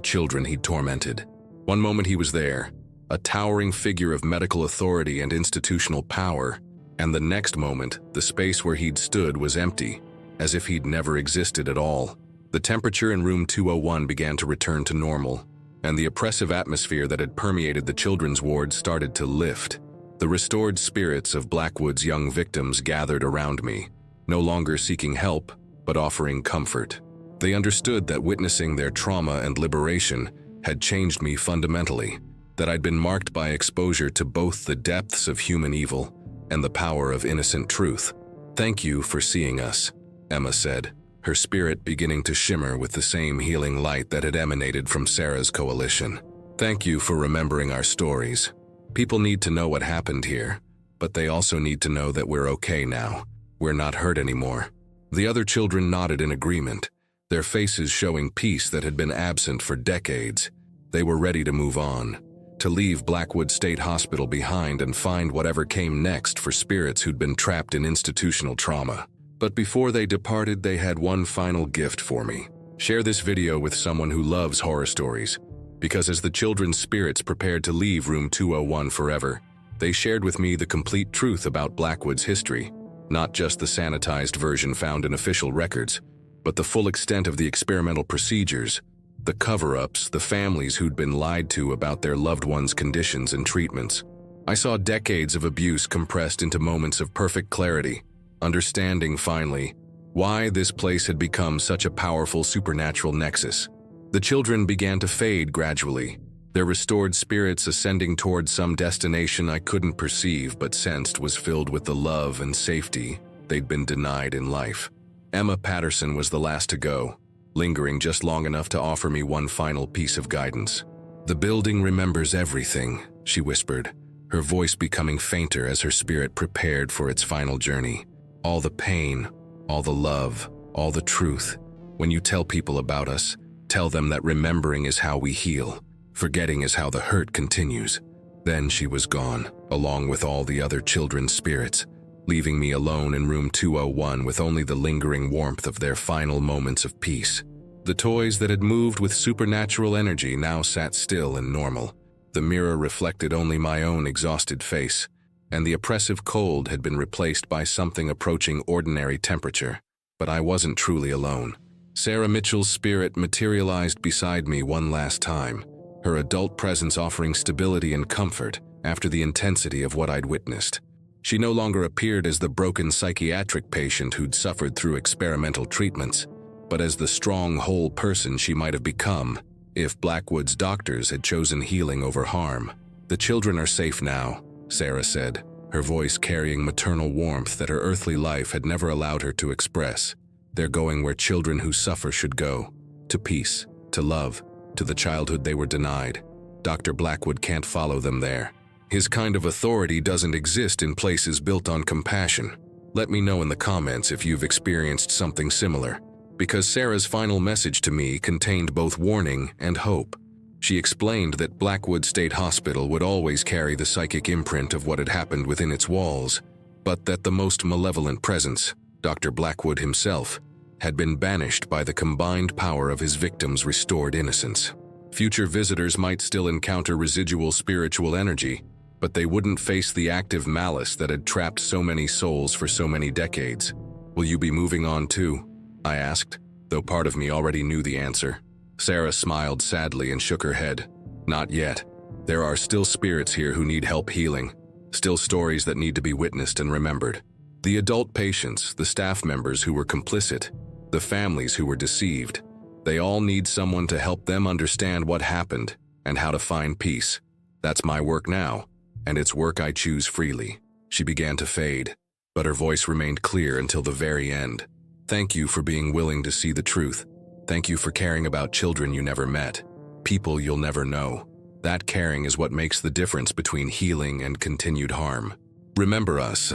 S1: children he tormented. One moment he was there, a towering figure of medical authority and institutional power, and the next moment, the space where he'd stood was empty, as if he'd never existed at all. The temperature in room 201 began to return to normal, and the oppressive atmosphere that had permeated the children's ward started to lift. The restored spirits of Blackwood's young victims gathered around me, no longer seeking help, but offering comfort. They understood that witnessing their trauma and liberation had changed me fundamentally, that I'd been marked by exposure to both the depths of human evil and the power of innocent truth. "Thank you for seeing us," Emma said, her spirit beginning to shimmer with the same healing light that had emanated from Sarah's coalition. "Thank you for remembering our stories. People need to know what happened here, but they also need to know that we're okay now. We're not hurt anymore." The other children nodded in agreement, their faces showing peace that had been absent for decades. They were ready to move on, to leave Blackwood State Hospital behind and find whatever came next for spirits who'd been trapped in institutional trauma. But before they departed, they had one final gift for me. Share this video with someone who loves horror stories, because as the children's spirits prepared to leave room 201 forever, they shared with me the complete truth about Blackwood's history, not just the sanitized version found in official records, but the full extent of the experimental procedures, the cover-ups, the families who'd been lied to about their loved ones' conditions and treatments. I saw decades of abuse compressed into moments of perfect clarity, understanding finally why this place had become such a powerful supernatural nexus. The children began to fade gradually, their restored spirits ascending toward some destination I couldn't perceive but sensed was filled with the love and safety they'd been denied in life. Emma Patterson was the last to go, lingering just long enough to offer me one final piece of guidance. "The building remembers everything," she whispered, her voice becoming fainter as her spirit prepared for its final journey. "All the pain, all the love, all the truth. When you tell people about us, tell them that remembering is how we heal. Forgetting is how the hurt continues." Then she was gone, along with all the other children's spirits, leaving me alone in room 201 with only the lingering warmth of their final moments of peace. The toys that had moved with supernatural energy now sat still and normal. The mirror reflected only my own exhausted face, and the oppressive cold had been replaced by something approaching ordinary temperature. But I wasn't truly alone. Sarah Mitchell's spirit materialized beside me one last time, her adult presence offering stability and comfort after the intensity of what I'd witnessed. She no longer appeared as the broken psychiatric patient who'd suffered through experimental treatments, but as the strong, whole person she might have become if Blackwood's doctors had chosen healing over harm. "The children are safe now," Sarah said, her voice carrying maternal warmth that her earthly life had never allowed her to express. "They're going where children who suffer should go, to peace, to love, to the childhood they were denied. Dr. Blackwood can't follow them there. His kind of authority doesn't exist in places built on compassion." Let me know in the comments if you've experienced something similar, because Sarah's final message to me contained both warning and hope. She explained that Blackwood State Hospital would always carry the psychic imprint of what had happened within its walls, but that the most malevolent presence, Dr. Blackwood himself, had been banished by the combined power of his victims' restored innocence. Future visitors might still encounter residual spiritual energy, but they wouldn't face the active malice that had trapped so many souls for so many decades. "Will you be moving on too?" I asked, though part of me already knew the answer. Sarah smiled sadly and shook her head. "Not yet. There are still spirits here who need help healing, still stories that need to be witnessed and remembered. The adult patients, the staff members who were complicit, the families who were deceived, they all need someone to help them understand what happened and how to find peace. That's my work now, and it's work I choose freely." She began to fade, but her voice remained clear until the very end. "Thank you for being willing to see the truth. Thank you for caring about children you never met, people you'll never know. That caring is what makes the difference between healing and continued harm. Remember us,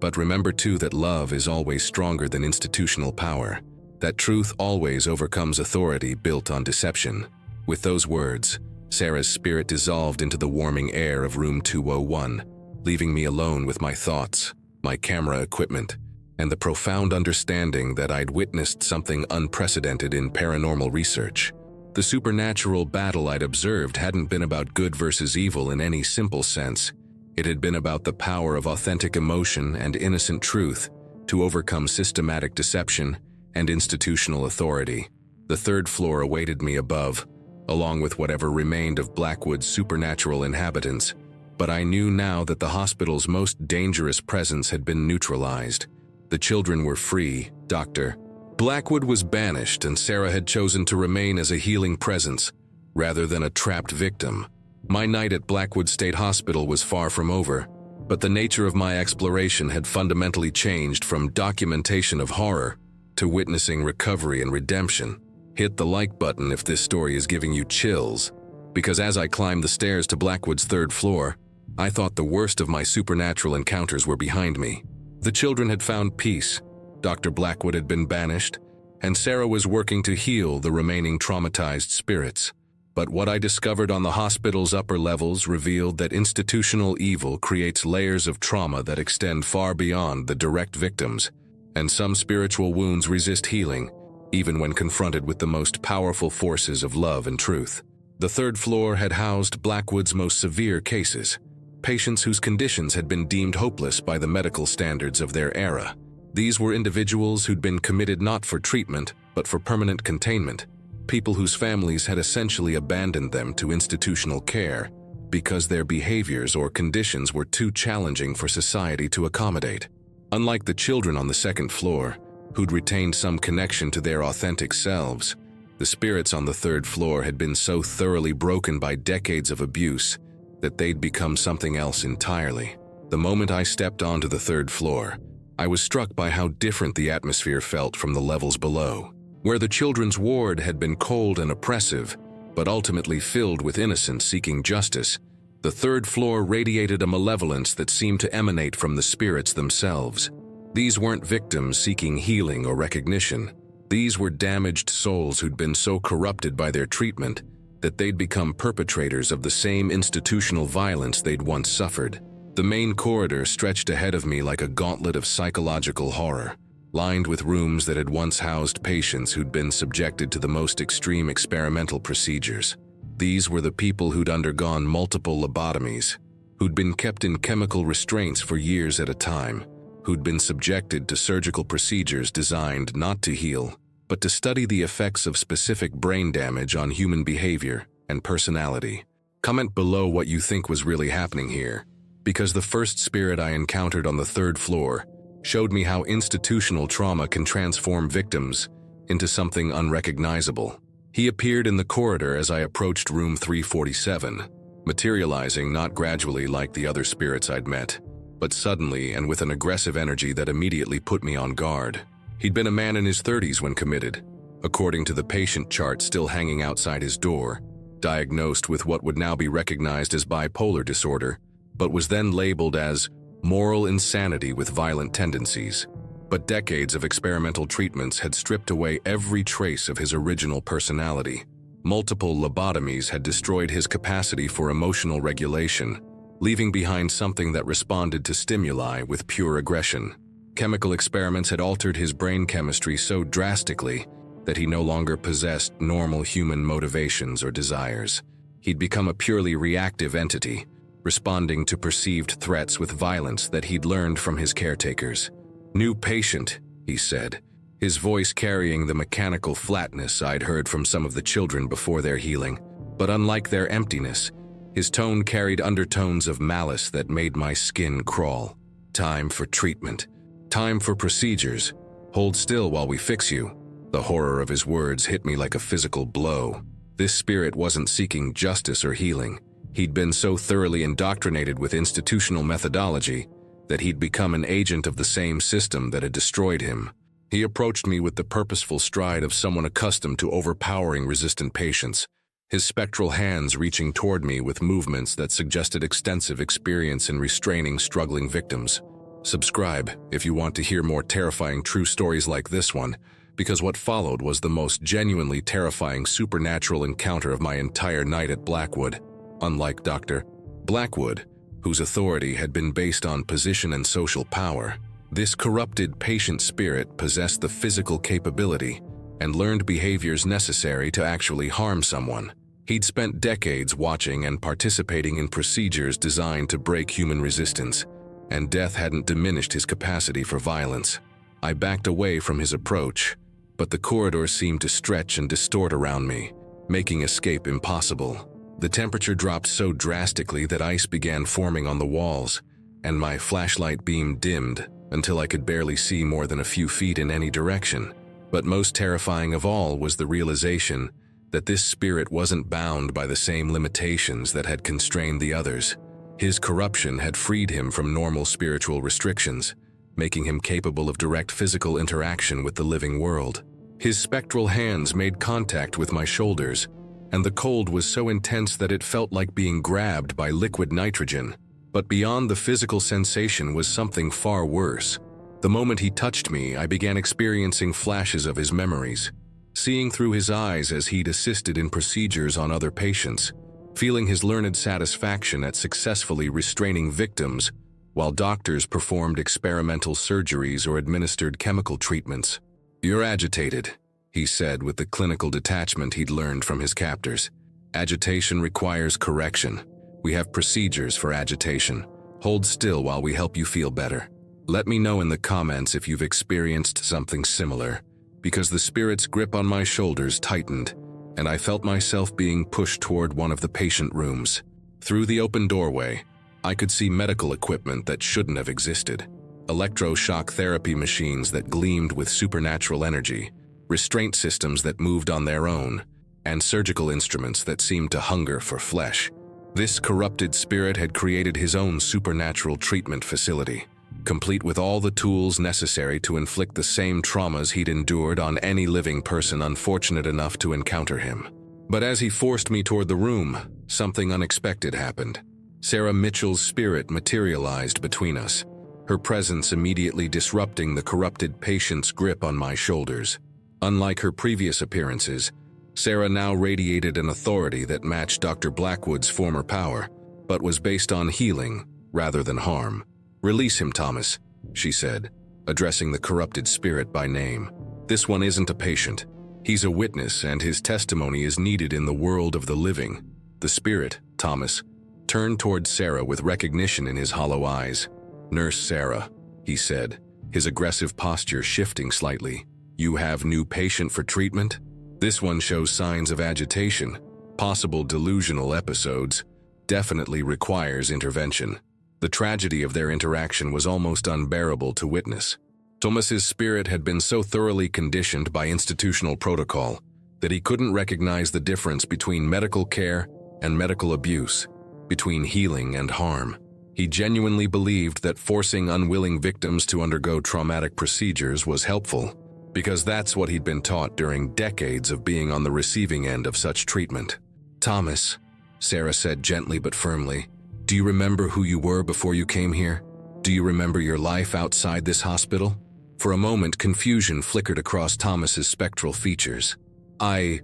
S1: but remember too that love is always stronger than institutional power. that truth always overcomes authority built on deception. With those words, Sarah's spirit dissolved into the warming air of room 201, leaving me alone with my thoughts, my camera equipment, and the profound understanding that I'd witnessed something unprecedented in paranormal research. The supernatural battle I'd observed hadn't been about good versus evil in any simple sense. It had been about the power of authentic emotion and innocent truth to overcome systematic deception and institutional authority. The third floor awaited me above, along with whatever remained of Blackwood's supernatural inhabitants, but I knew now that the hospital's most dangerous presence had been neutralized. The children were free, Doctor. Blackwood was banished, and Sarah had chosen to remain as a healing presence, rather than a trapped victim. My night at Blackwood State Hospital was far from over, but the nature of my exploration had fundamentally changed from documentation of horror to witnessing recovery and redemption. Hit the like button if this story is giving you chills, because as I climbed the stairs to Blackwood's third floor, I thought the worst of my supernatural encounters were behind me. The children had found peace, Dr. Blackwood had been banished, and Sarah was working to heal the remaining traumatized spirits. But what I discovered on the hospital's upper levels revealed that institutional evil creates layers of trauma that extend far beyond the direct victims, and some spiritual wounds resist healing, even when confronted with the most powerful forces of love and truth. The third floor had housed Blackwood's most severe cases, patients whose conditions had been deemed hopeless by the medical standards of their era. These were individuals who'd been committed not for treatment, but for permanent containment, people whose families had essentially abandoned them to institutional care because their behaviors or conditions were too challenging for society to accommodate. Unlike the children on the second floor, who'd retained some connection to their authentic selves, the spirits on the third floor had been so thoroughly broken by decades of abuse that they'd become something else entirely. The moment I stepped onto the third floor, I was struck by how different the atmosphere felt from the levels below. Where the children's ward had been cold and oppressive, but ultimately filled with innocents seeking justice, the third floor radiated a malevolence that seemed to emanate from the spirits themselves. These weren't victims seeking healing or recognition. These were damaged souls who'd been so corrupted by their treatment that they'd become perpetrators of the same institutional violence they'd once suffered. The main corridor stretched ahead of me like a gauntlet of psychological horror, lined with rooms that had once housed patients who'd been subjected to the most extreme experimental procedures. These were the people who'd undergone multiple lobotomies, who'd been kept in chemical restraints for years at a time, who'd been subjected to surgical procedures designed not to heal, but to study the effects of specific brain damage on human behavior and personality. Comment below what you think was really happening here, because the first spirit I encountered on the third floor showed me how institutional trauma can transform victims into something unrecognizable. He appeared in the corridor as I approached room 347, materializing not gradually like the other spirits I'd met, but suddenly and with an aggressive energy that immediately put me on guard. He'd been a man in his 30s when committed, according to the patient chart still hanging outside his door, diagnosed with what would now be recognized as bipolar disorder, but was then labeled as moral insanity with violent tendencies. But decades of experimental treatments had stripped away every trace of his original personality. Multiple lobotomies had destroyed his capacity for emotional regulation, leaving behind something that responded to stimuli with pure aggression. Chemical experiments had altered his brain chemistry so drastically that he no longer possessed normal human motivations or desires. He'd become a purely reactive entity, responding to perceived threats with violence that he'd learned from his caretakers. "New patient," he said, his voice carrying the mechanical flatness I'd heard from some of the children before their healing. But unlike their emptiness, his tone carried undertones of malice that made my skin crawl. "Time for treatment. Time for procedures. Hold still while we fix you." The horror of his words hit me like a physical blow. This spirit wasn't seeking justice or healing. He'd been so thoroughly indoctrinated with institutional methodology that he'd become an agent of the same system that had destroyed him. He approached me with the purposeful stride of someone accustomed to overpowering resistant patients, his spectral hands reaching toward me with movements that suggested extensive experience in restraining struggling victims. Subscribe if you want to hear more terrifying true stories like this one, because what followed was the most genuinely terrifying supernatural encounter of my entire night at Blackwood. Unlike Dr. Blackwood, whose authority had been based on position and social power, this corrupted patient spirit possessed the physical capability and learned behaviors necessary to actually harm someone. He'd spent decades watching and participating in procedures designed to break human resistance, and death hadn't diminished his capacity for violence. I backed away from his approach, but the corridor seemed to stretch and distort around me, making escape impossible. The temperature dropped so drastically that ice began forming on the walls, and my flashlight beam dimmed until I could barely see more than a few feet in any direction. But most terrifying of all was the realization that this spirit wasn't bound by the same limitations that had constrained the others. His corruption had freed him from normal spiritual restrictions, making him capable of direct physical interaction with the living world. His spectral hands made contact with my shoulders, and the cold was so intense that it felt like being grabbed by liquid nitrogen. But beyond the physical sensation was something far worse. The moment he touched me, I began experiencing flashes of his memories, seeing through his eyes as he'd assisted in procedures on other patients, feeling his learned satisfaction at successfully restraining victims while doctors performed experimental surgeries or administered chemical treatments. "You're agitated," he said with the clinical detachment he'd learned from his captors. "Agitation requires correction. We have procedures for agitation. Hold still while we help you feel better. Let me know in the comments if you've experienced something similar, because the spirit's grip on my shoulders tightened, and I felt myself being pushed toward one of the patient rooms. Through the open doorway, I could see medical equipment that shouldn't have existed. Electroshock therapy machines that gleamed with supernatural energy, restraint systems that moved on their own, and surgical instruments that seemed to hunger for flesh. This corrupted spirit had created his own supernatural treatment facility, complete with all the tools necessary to inflict the same traumas he'd endured on any living person unfortunate enough to encounter him. But as he forced me toward the room, something unexpected happened. Sarah Mitchell's spirit materialized between us, her presence immediately disrupting the corrupted patient's grip on my shoulders. Unlike her previous appearances, Sarah now radiated an authority that matched Dr. Blackwood's former power, but was based on healing rather than harm. "Release him, Thomas," she said, addressing the corrupted spirit by name. "This one isn't a patient. He's a witness, and his testimony is needed in the world of the living." The spirit, Thomas, turned toward Sarah with recognition in his hollow eyes. "Nurse Sarah," he said, his aggressive posture shifting slightly. "You have new patient for treatment? This one shows signs of agitation, possible delusional episodes, definitely requires intervention." The tragedy of their interaction was almost unbearable to witness. Thomas's spirit had been so thoroughly conditioned by institutional protocol that he couldn't recognize the difference between medical care and medical abuse, between healing and harm. He genuinely believed that forcing unwilling victims to undergo traumatic procedures was helpful, because that's what he'd been taught during decades of being on the receiving end of such treatment. "Thomas," Sarah said gently but firmly, "do you remember who you were before you came here? Do you remember your life outside this hospital?" For a moment, confusion flickered across Thomas's spectral features. I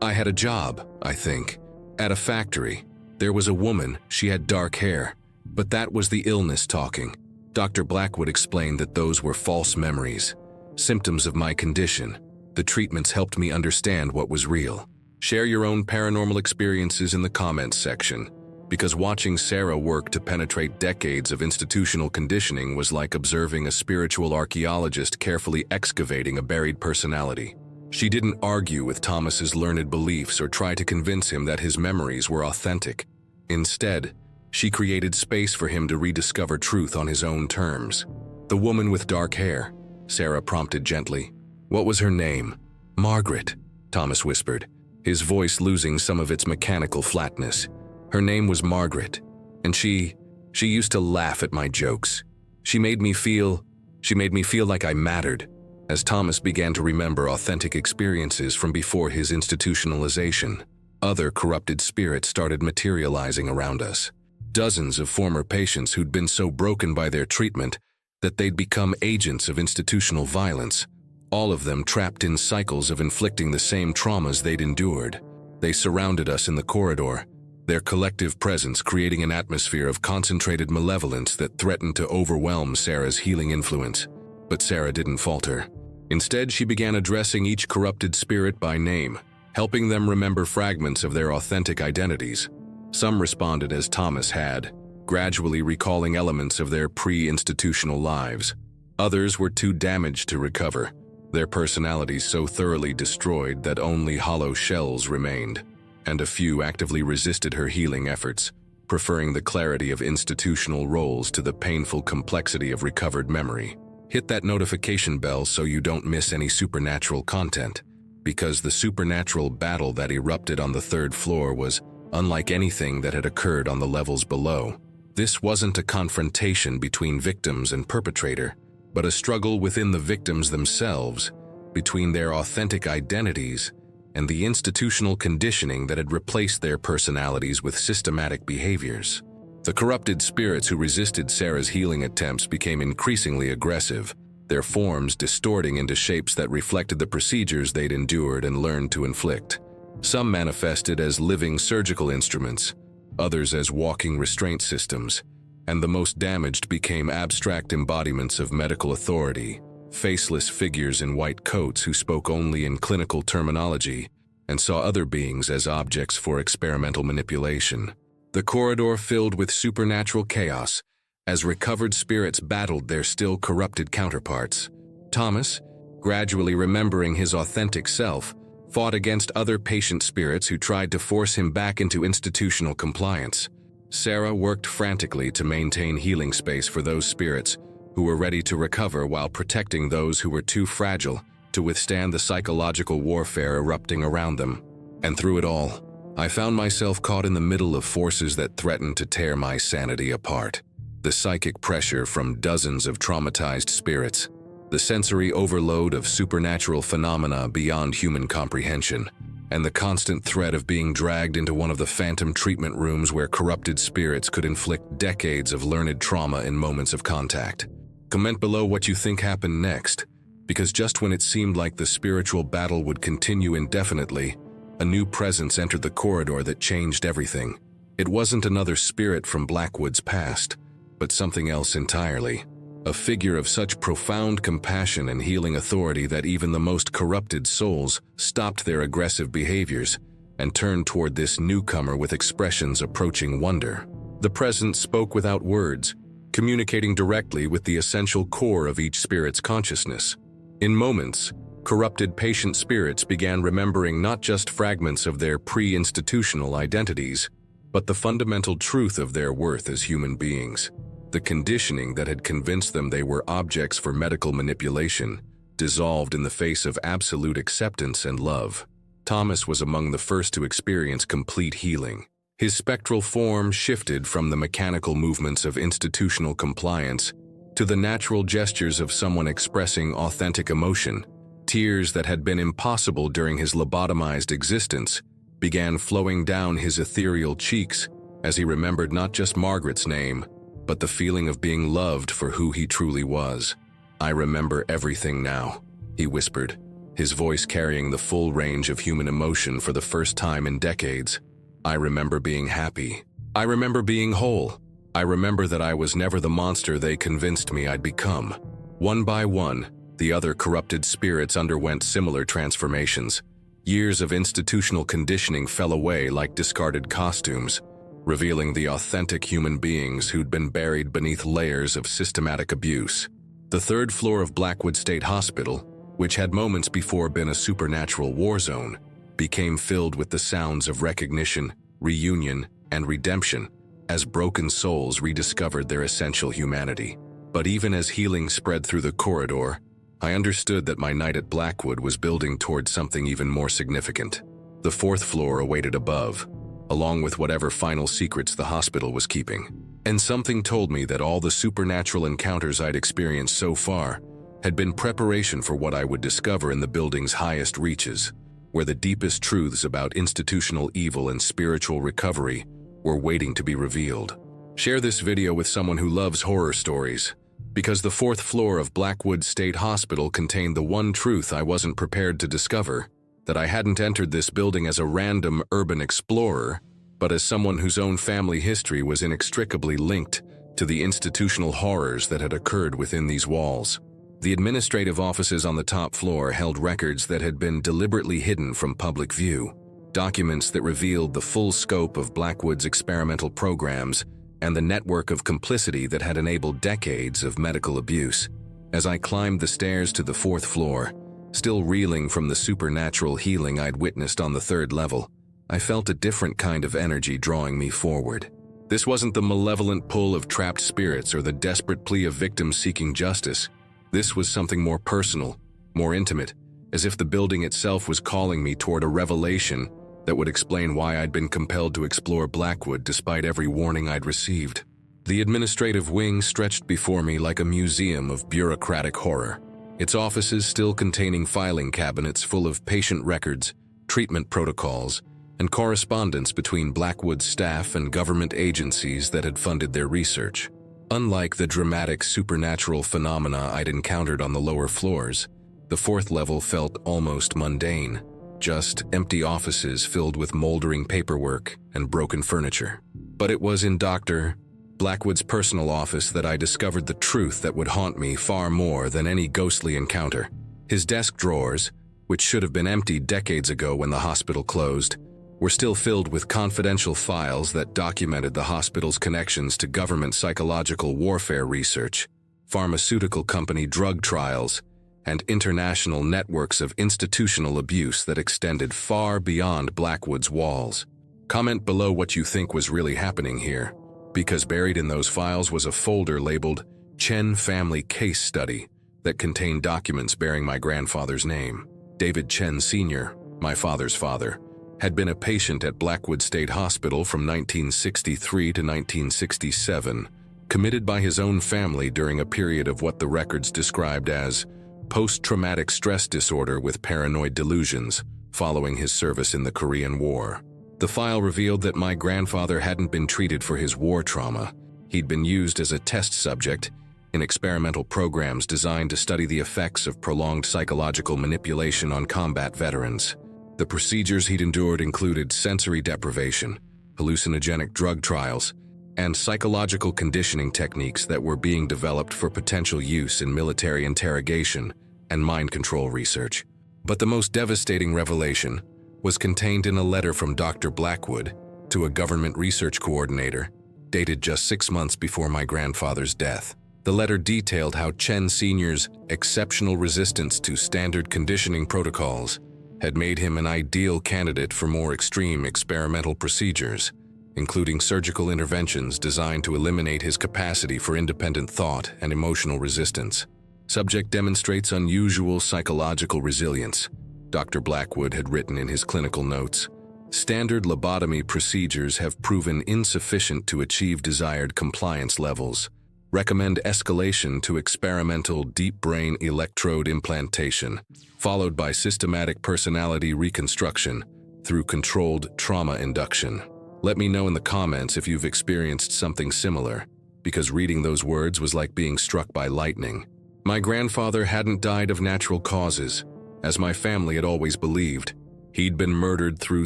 S1: had a job, I think, at a factory. There was a woman, she had dark hair, but that was the illness talking. Dr. Blackwood explained that those were false memories, symptoms of my condition. The treatments helped me understand what was real. Share your own paranormal experiences in the comments section, because watching Sarah work to penetrate decades of institutional conditioning was like observing a spiritual archaeologist carefully excavating a buried personality. She didn't argue with Thomas's learned beliefs or try to convince him that his memories were authentic. Instead, she created space for him to rediscover truth on his own terms. "The woman with dark hair," Sarah prompted gently. "What was her name?" "Margaret," Thomas whispered, his voice losing some of its mechanical flatness. "Her name was Margaret, and she used to laugh at my jokes. She made me feel like I mattered." As Thomas began to remember authentic experiences from before his institutionalization, other corrupted spirits started materializing around us. Dozens of former patients who'd been so broken by their treatment that they'd become agents of institutional violence, all of them trapped in cycles of inflicting the same traumas they'd endured. They surrounded us in the corridor, their collective presence creating an atmosphere of concentrated malevolence that threatened to overwhelm Sarah's healing influence. But Sarah didn't falter. Instead, she began addressing each corrupted spirit by name, helping them remember fragments of their authentic identities. Some responded as Thomas had, gradually recalling elements of their pre-institutional lives. Others were too damaged to recover, their personalities so thoroughly destroyed that only hollow shells remained. And a few actively resisted her healing efforts, preferring the clarity of institutional roles to the painful complexity of recovered memory. Hit that notification bell so you don't miss any supernatural content, because the supernatural battle that erupted on the third floor was unlike anything that had occurred on the levels below. This wasn't a confrontation between victims and perpetrator, but a struggle within the victims themselves, between their authentic identities and the institutional conditioning that had replaced their personalities with systematic behaviors. The corrupted spirits who resisted Sarah's healing attempts became increasingly aggressive, their forms distorting into shapes that reflected the procedures they'd endured and learned to inflict. Some manifested as living surgical instruments, others as walking restraint systems, and the most damaged became abstract embodiments of medical authority, faceless figures in white coats who spoke only in clinical terminology and saw other beings as objects for experimental manipulation. The corridor filled with supernatural chaos as recovered spirits battled their still corrupted counterparts. Thomas, gradually remembering his authentic self, fought against other patient spirits who tried to force him back into institutional compliance. Sarah worked frantically to maintain healing space for those spirits who were ready to recover while protecting those who were too fragile to withstand the psychological warfare erupting around them. And through it all, I found myself caught in the middle of forces that threatened to tear my sanity apart. The psychic pressure from dozens of traumatized spirits, the sensory overload of supernatural phenomena beyond human comprehension, and the constant threat of being dragged into one of the phantom treatment rooms where corrupted spirits could inflict decades of learned trauma in moments of contact. Comment below what you think happened next, because just when it seemed like the spiritual battle would continue indefinitely, a new presence entered the corridor that changed everything. It wasn't another spirit from Blackwood's past, but something else entirely. A figure of such profound compassion and healing authority that even the most corrupted souls stopped their aggressive behaviors and turned toward this newcomer with expressions approaching wonder. The presence spoke without words, communicating directly with the essential core of each spirit's consciousness. In moments, corrupted patient spirits began remembering not just fragments of their pre-institutional identities, but the fundamental truth of their worth as human beings. The conditioning that had convinced them they were objects for medical manipulation dissolved in the face of absolute acceptance and love. Thomas was among the first to experience complete healing. His spectral form shifted from the mechanical movements of institutional compliance to the natural gestures of someone expressing authentic emotion. Tears that had been impossible during his lobotomized existence began flowing down his ethereal cheeks as he remembered not just Margaret's name, but the feeling of being loved for who he truly was. "I remember everything now," he whispered, his voice carrying the full range of human emotion for the first time in decades. "I remember being happy. I remember being whole. I remember that I was never the monster they convinced me I'd become." One by one, the other corrupted spirits underwent similar transformations. Years of institutional conditioning fell away like discarded costumes, revealing the authentic human beings who'd been buried beneath layers of systematic abuse. The third floor of Blackwood State Hospital, which had moments before been a supernatural war zone, became filled with the sounds of recognition, reunion, and redemption, as broken souls rediscovered their essential humanity. But even as healing spread through the corridor, I understood that my night at Blackwood was building towards something even more significant. The fourth floor awaited above, along with whatever final secrets the hospital was keeping. And something told me that all the supernatural encounters I'd experienced so far had been preparation for what I would discover in the building's highest reaches, where the deepest truths about institutional evil and spiritual recovery were waiting to be revealed. Share this video with someone who loves horror stories, because the fourth floor of Blackwood State Hospital contained the one truth I wasn't prepared to discover, that I hadn't entered this building as a random urban explorer, but as someone whose own family history was inextricably linked to the institutional horrors that had occurred within these walls. The administrative offices on the top floor held records that had been deliberately hidden from public view, documents that revealed the full scope of Blackwood's experimental programs and the network of complicity that had enabled decades of medical abuse. As I climbed the stairs to the fourth floor, still reeling from the supernatural healing I'd witnessed on the third level, I felt a different kind of energy drawing me forward. This wasn't the malevolent pull of trapped spirits or the desperate plea of victims seeking justice. This was something more personal, more intimate, as if the building itself was calling me toward a revelation that would explain why I'd been compelled to explore Blackwood despite every warning I'd received. The administrative wing stretched before me like a museum of bureaucratic horror, its offices still containing filing cabinets full of patient records, treatment protocols, and correspondence between Blackwood's staff and government agencies that had funded their research. Unlike the dramatic supernatural phenomena I'd encountered on the lower floors, the fourth level felt almost mundane, just empty offices filled with moldering paperwork and broken furniture. But it was in Dr. Blackwood's personal office that I discovered the truth that would haunt me far more than any ghostly encounter. His desk drawers, which should have been emptied decades ago when the hospital closed, were still filled with confidential files that documented the hospital's connections to government psychological warfare research, pharmaceutical company drug trials, and international networks of institutional abuse that extended far beyond Blackwood's walls. Comment below what you think was really happening here, because buried in those files was a folder labeled Chen Family Case Study that contained documents bearing my grandfather's name. David Chen Sr., my father's father, had been a patient at Blackwood State Hospital from 1963 to 1967, committed by his own family during a period of what the records described as post-traumatic stress disorder with paranoid delusions following his service in the Korean War. The file revealed that my grandfather hadn't been treated for his war trauma. He'd been used as a test subject in experimental programs designed to study the effects of prolonged psychological manipulation on combat veterans. The procedures he'd endured included sensory deprivation, hallucinogenic drug trials, and psychological conditioning techniques that were being developed for potential use in military interrogation and mind control research. But the most devastating revelation was contained in a letter from Dr. Blackwood to a government research coordinator, dated just 6 months before my grandfather's death. The letter detailed how Chen Sr.'s exceptional resistance to standard conditioning protocols had made him an ideal candidate for more extreme experimental procedures, including surgical interventions designed to eliminate his capacity for independent thought and emotional resistance. Subject demonstrates unusual psychological resilience, Dr. Blackwood had written in his clinical notes. Standard lobotomy procedures have proven insufficient to achieve desired compliance levels. Recommend escalation to experimental deep brain electrode implantation, followed by systematic personality reconstruction through controlled trauma induction. Let me know in the comments if you've experienced something similar, because reading those words was like being struck by lightning. My grandfather hadn't died of natural causes, as my family had always believed. He'd been murdered through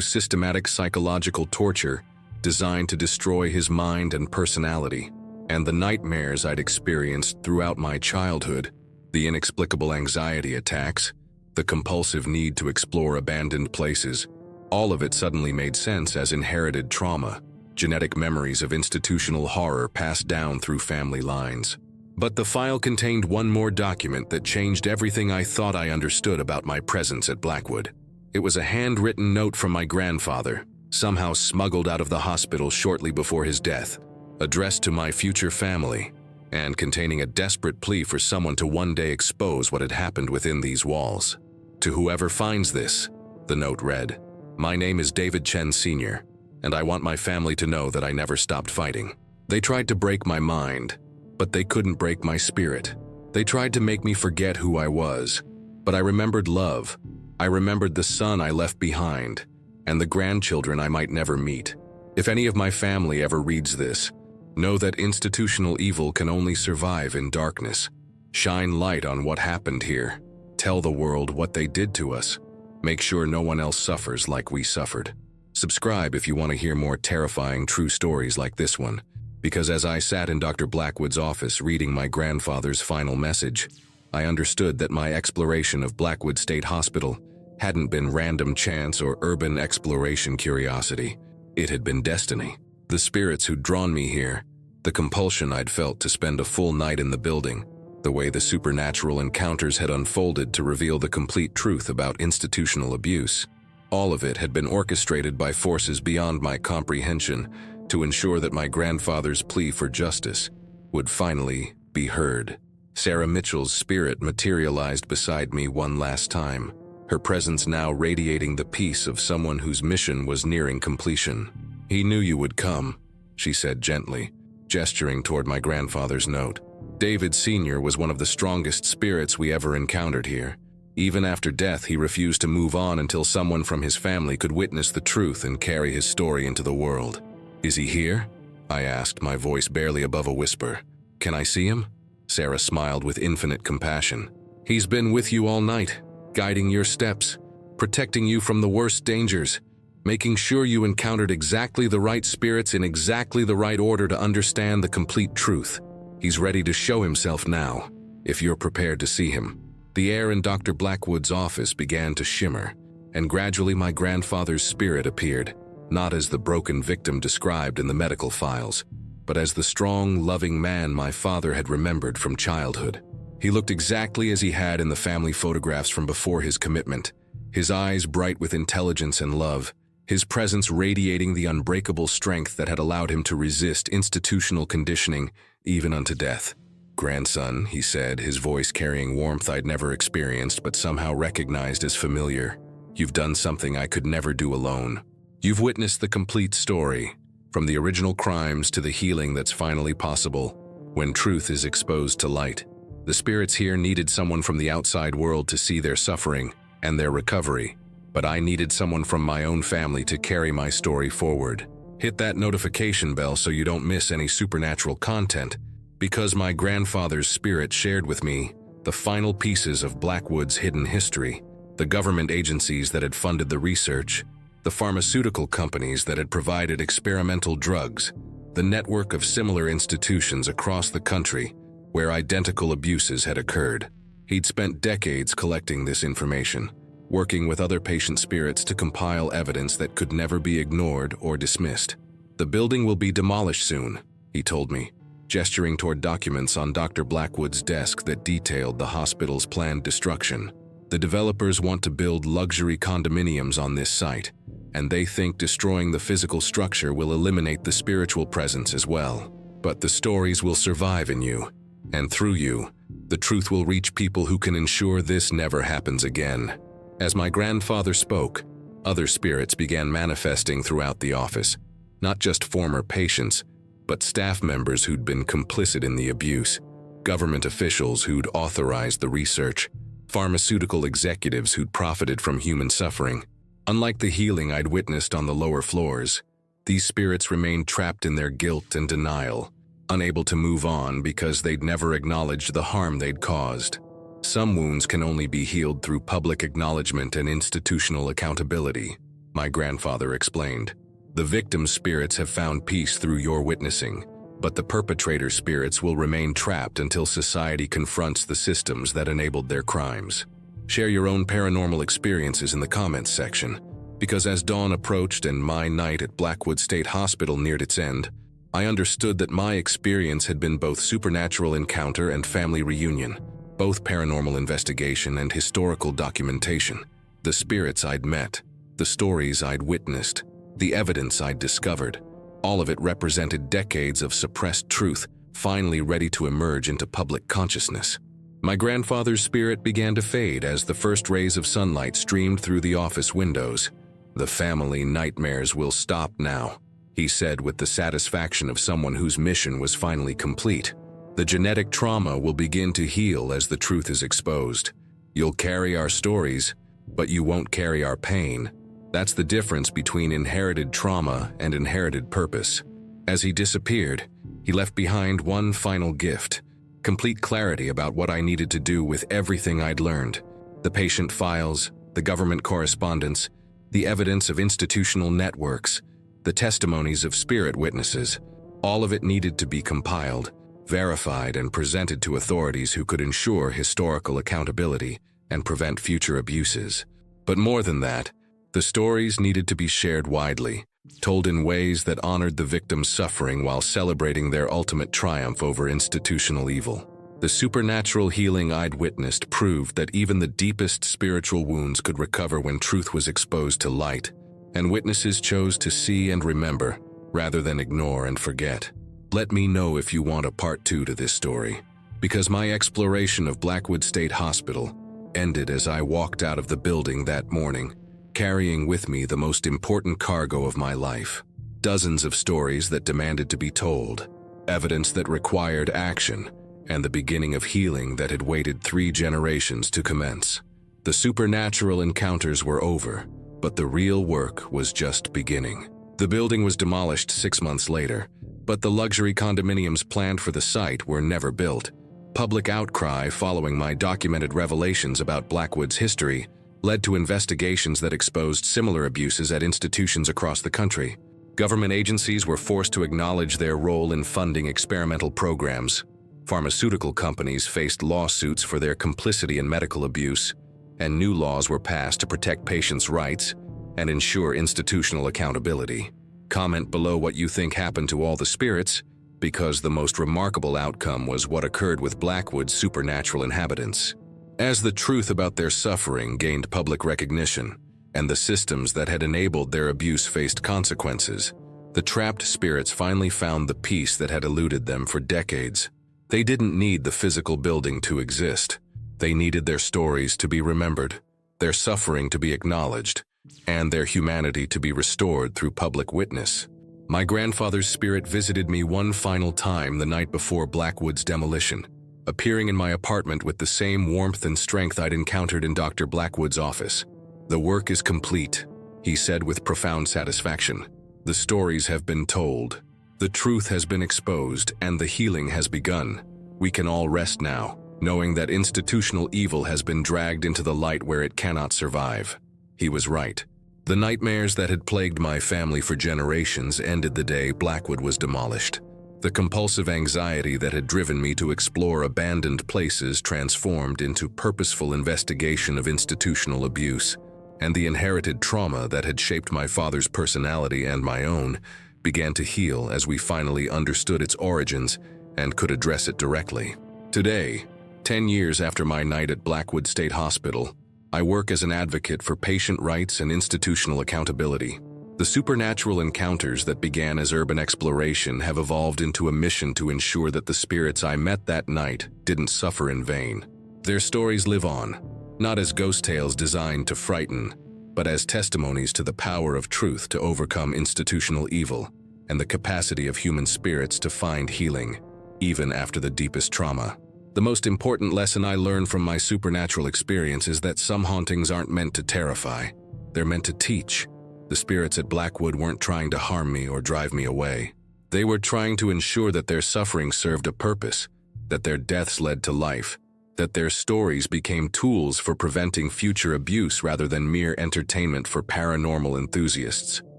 S1: systematic psychological torture designed to destroy his mind and personality. And the nightmares I'd experienced throughout my childhood, the inexplicable anxiety attacks, the compulsive need to explore abandoned places, all of it suddenly made sense as inherited trauma, genetic memories of institutional horror passed down through family lines. But the file contained one more document that changed everything I thought I understood about my presence at Blackwood. It was a handwritten note from my grandfather, somehow smuggled out of the hospital shortly before his death, addressed to my future family, and containing a desperate plea for someone to one day expose what had happened within these walls. To whoever finds this, the note read, "My name is David Chen Sr., and I want my family to know that I never stopped fighting. They tried to break my mind, but they couldn't break my spirit. They tried to make me forget who I was, but I remembered love. I remembered the son I left behind, and the grandchildren I might never meet. If any of my family ever reads this, Know that institutional evil can only survive in darkness. Shine light on what happened here. Tell the world what they did to us. Make sure no one else suffers like we suffered. Subscribe if you want to hear more terrifying true stories like this one, because as I sat in Dr. Blackwood's office reading my grandfather's final message, I understood that my exploration of Blackwood State Hospital hadn't been random chance or urban exploration curiosity. It had been destiny. The spirits who'd drawn me here, the compulsion I'd felt to spend a full night in the building, the way the supernatural encounters had unfolded to reveal the complete truth about institutional abuse. All of it had been orchestrated by forces beyond my comprehension to ensure that my grandfather's plea for justice would finally be heard. Sarah Mitchell's spirit materialized beside me one last time, her presence now radiating the peace of someone whose mission was nearing completion. "He knew you would come," she said gently, gesturing toward my grandfather's note. "David Sr. was one of the strongest spirits we ever encountered here. Even after death, he refused to move on until someone from his family could witness the truth and carry his story into the world." "Is he here?" I asked, my voice barely above a whisper. "Can I see him?" Sarah smiled with infinite compassion. "He's been with you all night, guiding your steps, protecting you from the worst dangers, making sure you encountered exactly the right spirits in exactly the right order to understand the complete truth. He's ready to show himself now, if you're prepared to see him." The air in Dr. Blackwood's office began to shimmer, and gradually my grandfather's spirit appeared, not as the broken victim described in the medical files, but as the strong, loving man my father had remembered from childhood. He looked exactly as he had in the family photographs from before his commitment, his eyes bright with intelligence and love, his presence radiating the unbreakable strength that had allowed him to resist institutional conditioning even unto death. "Grandson," he said, his voice carrying warmth I'd never experienced but somehow recognized as familiar, "you've done something I could never do alone. You've witnessed the complete story, from the original crimes to the healing that's finally possible when truth is exposed to light. The spirits here needed someone from the outside world to see their suffering and their recovery, but I needed someone from my own family to carry my story forward. Hit that notification bell so you don't miss any supernatural content, because my grandfather's spirit shared with me the final pieces of Blackwood's hidden history, the government agencies that had funded the research, the pharmaceutical companies that had provided experimental drugs, the network of similar institutions across the country where identical abuses had occurred. He'd spent decades collecting this information, working with other patient spirits to compile evidence that could never be ignored or dismissed. "The building will be demolished soon," he told me, gesturing toward documents on Dr. Blackwood's desk that detailed the hospital's planned destruction. "The developers want to build luxury condominiums on this site, and they think destroying the physical structure will eliminate the spiritual presence as well. But the stories will survive in you, and through you, the truth will reach people who can ensure this never happens again." As my grandfather spoke, other spirits began manifesting throughout the office, not just former patients, but staff members who'd been complicit in the abuse, government officials who'd authorized the research, pharmaceutical executives who'd profited from human suffering. Unlike the healing I'd witnessed on the lower floors, these spirits remained trapped in their guilt and denial, unable to move on because they'd never acknowledged the harm they'd caused. "Some wounds can only be healed through public acknowledgement and institutional accountability," my grandfather explained. "The victim spirits have found peace through your witnessing, but the perpetrator spirits will remain trapped until society confronts the systems that enabled their crimes." Share your own paranormal experiences in the comments section, because as dawn approached and my night at Blackwood State Hospital neared its end, I understood that my experience had been both supernatural encounter and family reunion, both paranormal investigation and historical documentation. The spirits I'd met, the stories I'd witnessed, the evidence I'd discovered, all of it represented decades of suppressed truth finally ready to emerge into public consciousness. My grandfather's spirit began to fade as the first rays of sunlight streamed through the office windows. "The family nightmares will stop now," he said with the satisfaction of someone whose mission was finally complete. "The genetic trauma will begin to heal as the truth is exposed. You'll carry our stories, but you won't carry our pain. That's the difference between inherited trauma and inherited purpose." As he disappeared, He left behind one final gift: complete clarity about what I needed to do with everything I'd learned. The patient files, the government correspondence, the evidence of institutional networks, the testimonies of spirit witnesses. All of it needed to be compiled, verified, and presented to authorities who could ensure historical accountability and prevent future abuses. But more than that, the stories needed to be shared widely, told in ways that honored the victims' suffering while celebrating their ultimate triumph over institutional evil. The supernatural healing I'd witnessed proved that even the deepest spiritual wounds could recover when truth was exposed to light, and witnesses chose to see and remember, rather than ignore and forget. Let me know if you want a part 2 to this story, because my exploration of Blackwood State Hospital ended as I walked out of the building that morning, carrying with me the most important cargo of my life. Dozens of stories that demanded to be told, evidence that required action, and the beginning of healing that had waited 3 generations to commence. The supernatural encounters were over, but the real work was just beginning. The building was demolished 6 months later, but the luxury condominiums planned for the site were never built. Public outcry following my documented revelations about Blackwood's history led to investigations that exposed similar abuses at institutions across the country. Government agencies were forced to acknowledge their role in funding experimental programs. Pharmaceutical companies faced lawsuits for their complicity in medical abuse, and new laws were passed to protect patients' rights and ensure institutional accountability. Comment below what you think happened to all the spirits, because the most remarkable outcome was what occurred with Blackwood's supernatural inhabitants. As the truth about their suffering gained public recognition, and the systems that had enabled their abuse faced consequences, the trapped spirits finally found the peace that had eluded them for decades. They didn't need the physical building to exist. They needed their stories to be remembered, their suffering to be acknowledged, and their humanity to be restored through public witness. My grandfather's spirit visited me one final time the night before Blackwood's demolition, appearing in my apartment with the same warmth and strength I'd encountered in Dr. Blackwood's office. "The work is complete," he said with profound satisfaction. "The stories have been told. The truth has been exposed, and the healing has begun. We can all rest now, knowing that institutional evil has been dragged into the light where it cannot survive." He was right. The nightmares that had plagued my family for generations ended the day Blackwood was demolished. The compulsive anxiety that had driven me to explore abandoned places transformed into purposeful investigation of institutional abuse, and the inherited trauma that had shaped my father's personality and my own began to heal as we finally understood its origins and could address it directly. Today, 10 years after my night at Blackwood State Hospital, I work as an advocate for patient rights and institutional accountability. The supernatural encounters that began as urban exploration have evolved into a mission to ensure that the spirits I met that night didn't suffer in vain. Their stories live on, not as ghost tales designed to frighten, but as testimonies to the power of truth to overcome institutional evil and the capacity of human spirits to find healing, even after the deepest trauma. The most important lesson I learned from my supernatural experience is that some hauntings aren't meant to terrify, they're meant to teach. The spirits at Blackwood weren't trying to harm me or drive me away. They were trying to ensure that their suffering served a purpose, that their deaths led to life, that their stories became tools for preventing future abuse rather than mere entertainment for paranormal enthusiasts.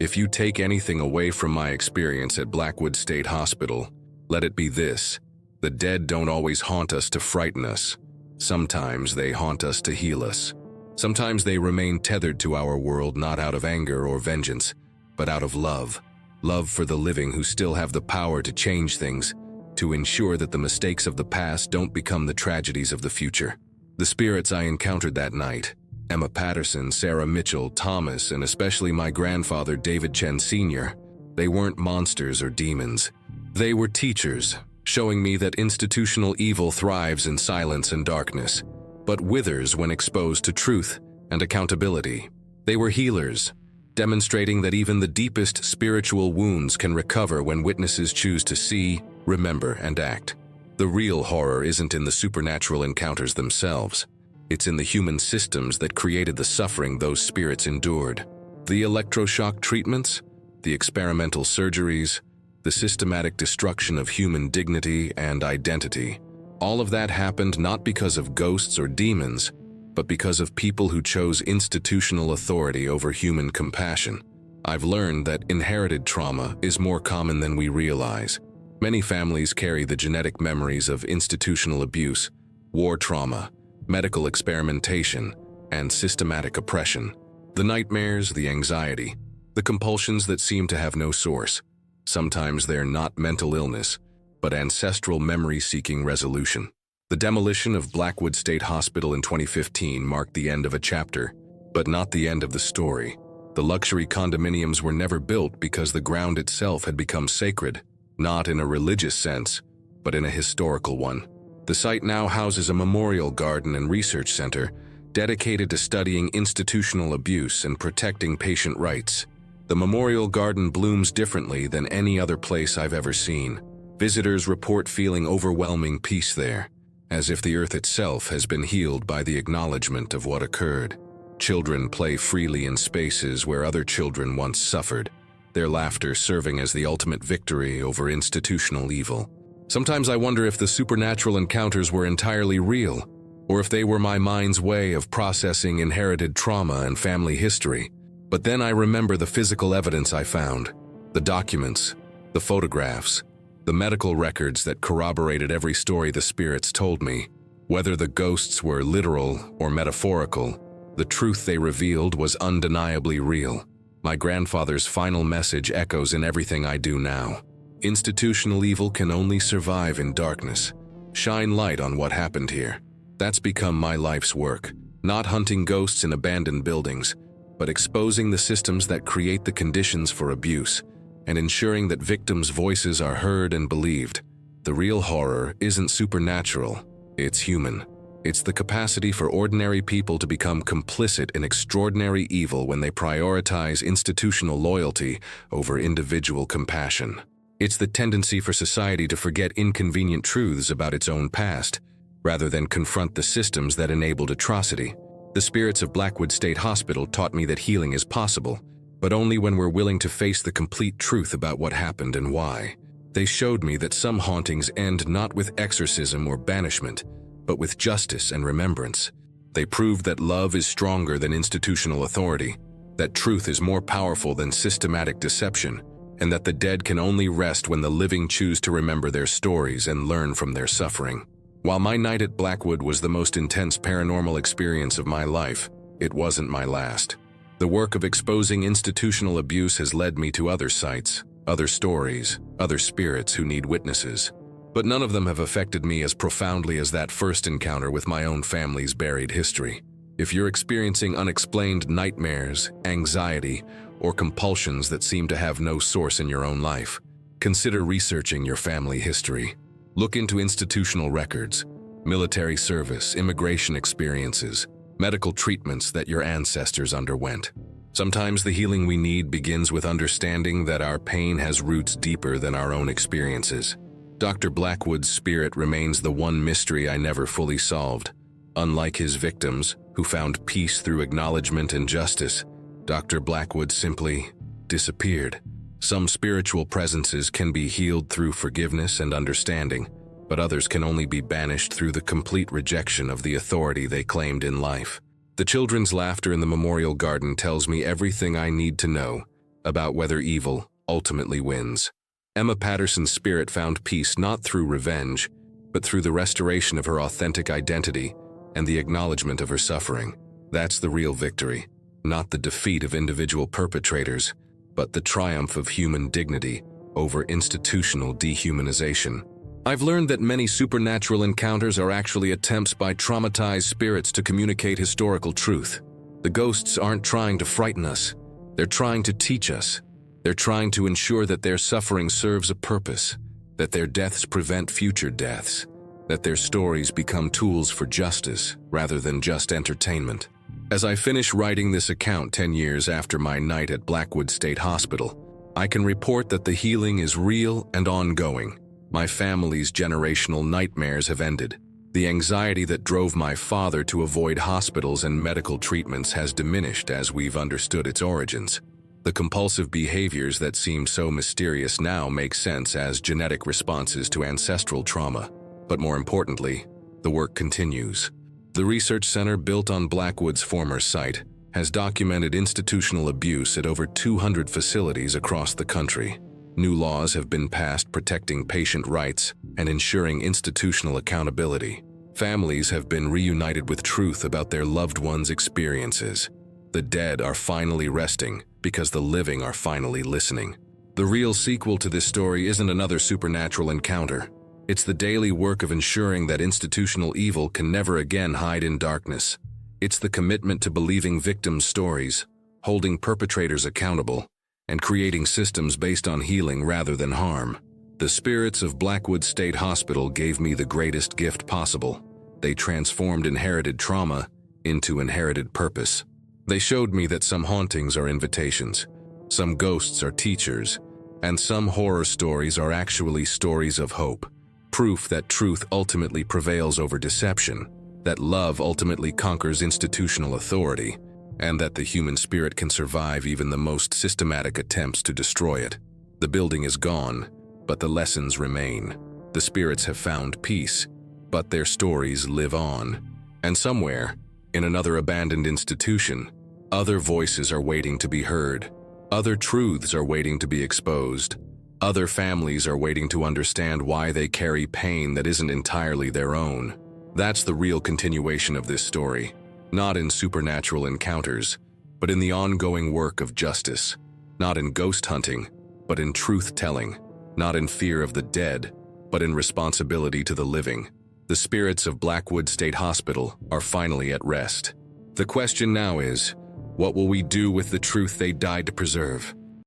S1: If you take anything away from my experience at Blackwood State Hospital, let it be this: the dead don't always haunt us to frighten us. Sometimes they haunt us to heal us. Sometimes they remain tethered to our world not out of anger or vengeance, but out of love. Love for the living who still have the power to change things, to ensure that the mistakes of the past don't become the tragedies of the future. The spirits I encountered that night, Emma Patterson, Sarah Mitchell, Thomas, and especially my grandfather David Chen Sr., they weren't monsters or demons. They were teachers, showing me that institutional evil thrives in silence and darkness, but withers when exposed to truth and accountability. They were healers, demonstrating that even the deepest spiritual wounds can recover when witnesses choose to see, remember, and act. The real horror isn't in the supernatural encounters themselves. It's in the human systems that created the suffering those spirits endured. The electroshock treatments, the experimental surgeries, the systematic destruction of human dignity and identity. All of that happened not because of ghosts or demons, but because of people who chose institutional authority over human compassion. I've learned that inherited trauma is more common than we realize. Many families carry the genetic memories of institutional abuse, war trauma, medical experimentation, and systematic oppression. The nightmares, the anxiety, the compulsions that seem to have no source. Sometimes they're not mental illness, but ancestral memory-seeking resolution. The demolition of Blackwood State Hospital in 2015 marked the end of a chapter, but not the end of the story. The luxury condominiums were never built because the ground itself had become sacred, not in a religious sense, but in a historical one. The site now houses a memorial garden and research center dedicated to studying institutional abuse and protecting patient rights. The memorial garden blooms differently than any other place I've ever seen. Visitors report feeling overwhelming peace there, as if the earth itself has been healed by the acknowledgement of what occurred. Children play freely in spaces where other children once suffered, their laughter serving as the ultimate victory over institutional evil. Sometimes I wonder if the supernatural encounters were entirely real, or if they were my mind's way of processing inherited trauma and family history. But then I remember the physical evidence I found, the documents, the photographs, the medical records that corroborated every story the spirits told me. Whether the ghosts were literal or metaphorical, the truth they revealed was undeniably real. My grandfather's final message echoes in everything I do now. Institutional evil can only survive in darkness. Shine light on what happened here. That's become my life's work, not hunting ghosts in abandoned buildings, but exposing the systems that create the conditions for abuse, and ensuring that victims' voices are heard and believed. The real horror isn't supernatural, it's human. It's the capacity for ordinary people to become complicit in extraordinary evil when they prioritize institutional loyalty over individual compassion. It's the tendency for society to forget inconvenient truths about its own past, rather than confront the systems that enabled atrocity. The spirits of Blackwood State Hospital taught me that healing is possible, but only when we're willing to face the complete truth about what happened and why. They showed me that some hauntings end not with exorcism or banishment, but with justice and remembrance. They proved that love is stronger than institutional authority, that truth is more powerful than systematic deception, and that the dead can only rest when the living choose to remember their stories and learn from their suffering. While my night at Blackwood was the most intense paranormal experience of my life, it wasn't my last. The work of exposing institutional abuse has led me to other sites, other stories, other spirits who need witnesses. But none of them have affected me as profoundly as that first encounter with my own family's buried history. If you're experiencing unexplained nightmares, anxiety, or compulsions that seem to have no source in your own life, consider researching your family history. Look into institutional records, military service, immigration experiences, medical treatments that your ancestors underwent. Sometimes the healing we need begins with understanding that our pain has roots deeper than our own experiences. Dr. Blackwood's spirit remains the one mystery I never fully solved. Unlike his victims, who found peace through acknowledgement and justice, Dr. Blackwood simply disappeared. Some spiritual presences can be healed through forgiveness and understanding, but others can only be banished through the complete rejection of the authority they claimed in life. The children's laughter in the memorial garden tells me everything I need to know about whether evil ultimately wins. Emma Patterson's spirit found peace not through revenge, but through the restoration of her authentic identity and the acknowledgement of her suffering. That's the real victory, not the defeat of individual perpetrators, but the triumph of human dignity over institutional dehumanization. I've learned that many supernatural encounters are actually attempts by traumatized spirits to communicate historical truth. The ghosts aren't trying to frighten us. They're trying to teach us. They're trying to ensure that their suffering serves a purpose, that their deaths prevent future deaths, that their stories become tools for justice rather than just entertainment. As I finish writing this account 10 years after my night at Blackwood State Hospital, I can report that the healing is real and ongoing. My family's generational nightmares have ended. The anxiety that drove my father to avoid hospitals and medical treatments has diminished as we've understood its origins. The compulsive behaviors that seemed so mysterious now make sense as genetic responses to ancestral trauma. But more importantly, the work continues. The research center built on Blackwood's former site has documented institutional abuse at over 200 facilities across the country. New laws have been passed protecting patient rights and ensuring institutional accountability. Families have been reunited with truth about their loved ones' experiences. The dead are finally resting because the living are finally listening. The real sequel to this story isn't another supernatural encounter. It's the daily work of ensuring that institutional evil can never again hide in darkness. It's the commitment to believing victims' stories, holding perpetrators accountable, and creating systems based on healing rather than harm. The spirits of Blackwood State Hospital gave me the greatest gift possible. They transformed inherited trauma into inherited purpose. They showed me that some hauntings are invitations, some ghosts are teachers, and some horror stories are actually stories of hope. Proof that truth ultimately prevails over deception, that love ultimately conquers institutional authority, and that the human spirit can survive even the most systematic attempts to destroy it. The building is gone, but the lessons remain. The spirits have found peace, but their stories live on. And somewhere, in another abandoned institution, other voices are waiting to be heard. Other truths are waiting to be exposed. Other families are waiting to understand why they carry pain that isn't entirely their own. That's the real continuation of this story, not in supernatural encounters, but in the ongoing work of justice, not in ghost hunting, but in truth-telling, not in fear of the dead, but in responsibility to the living. The spirits of Blackwood State Hospital are finally at rest. The question now is, what will we do with the truth they died to preserve?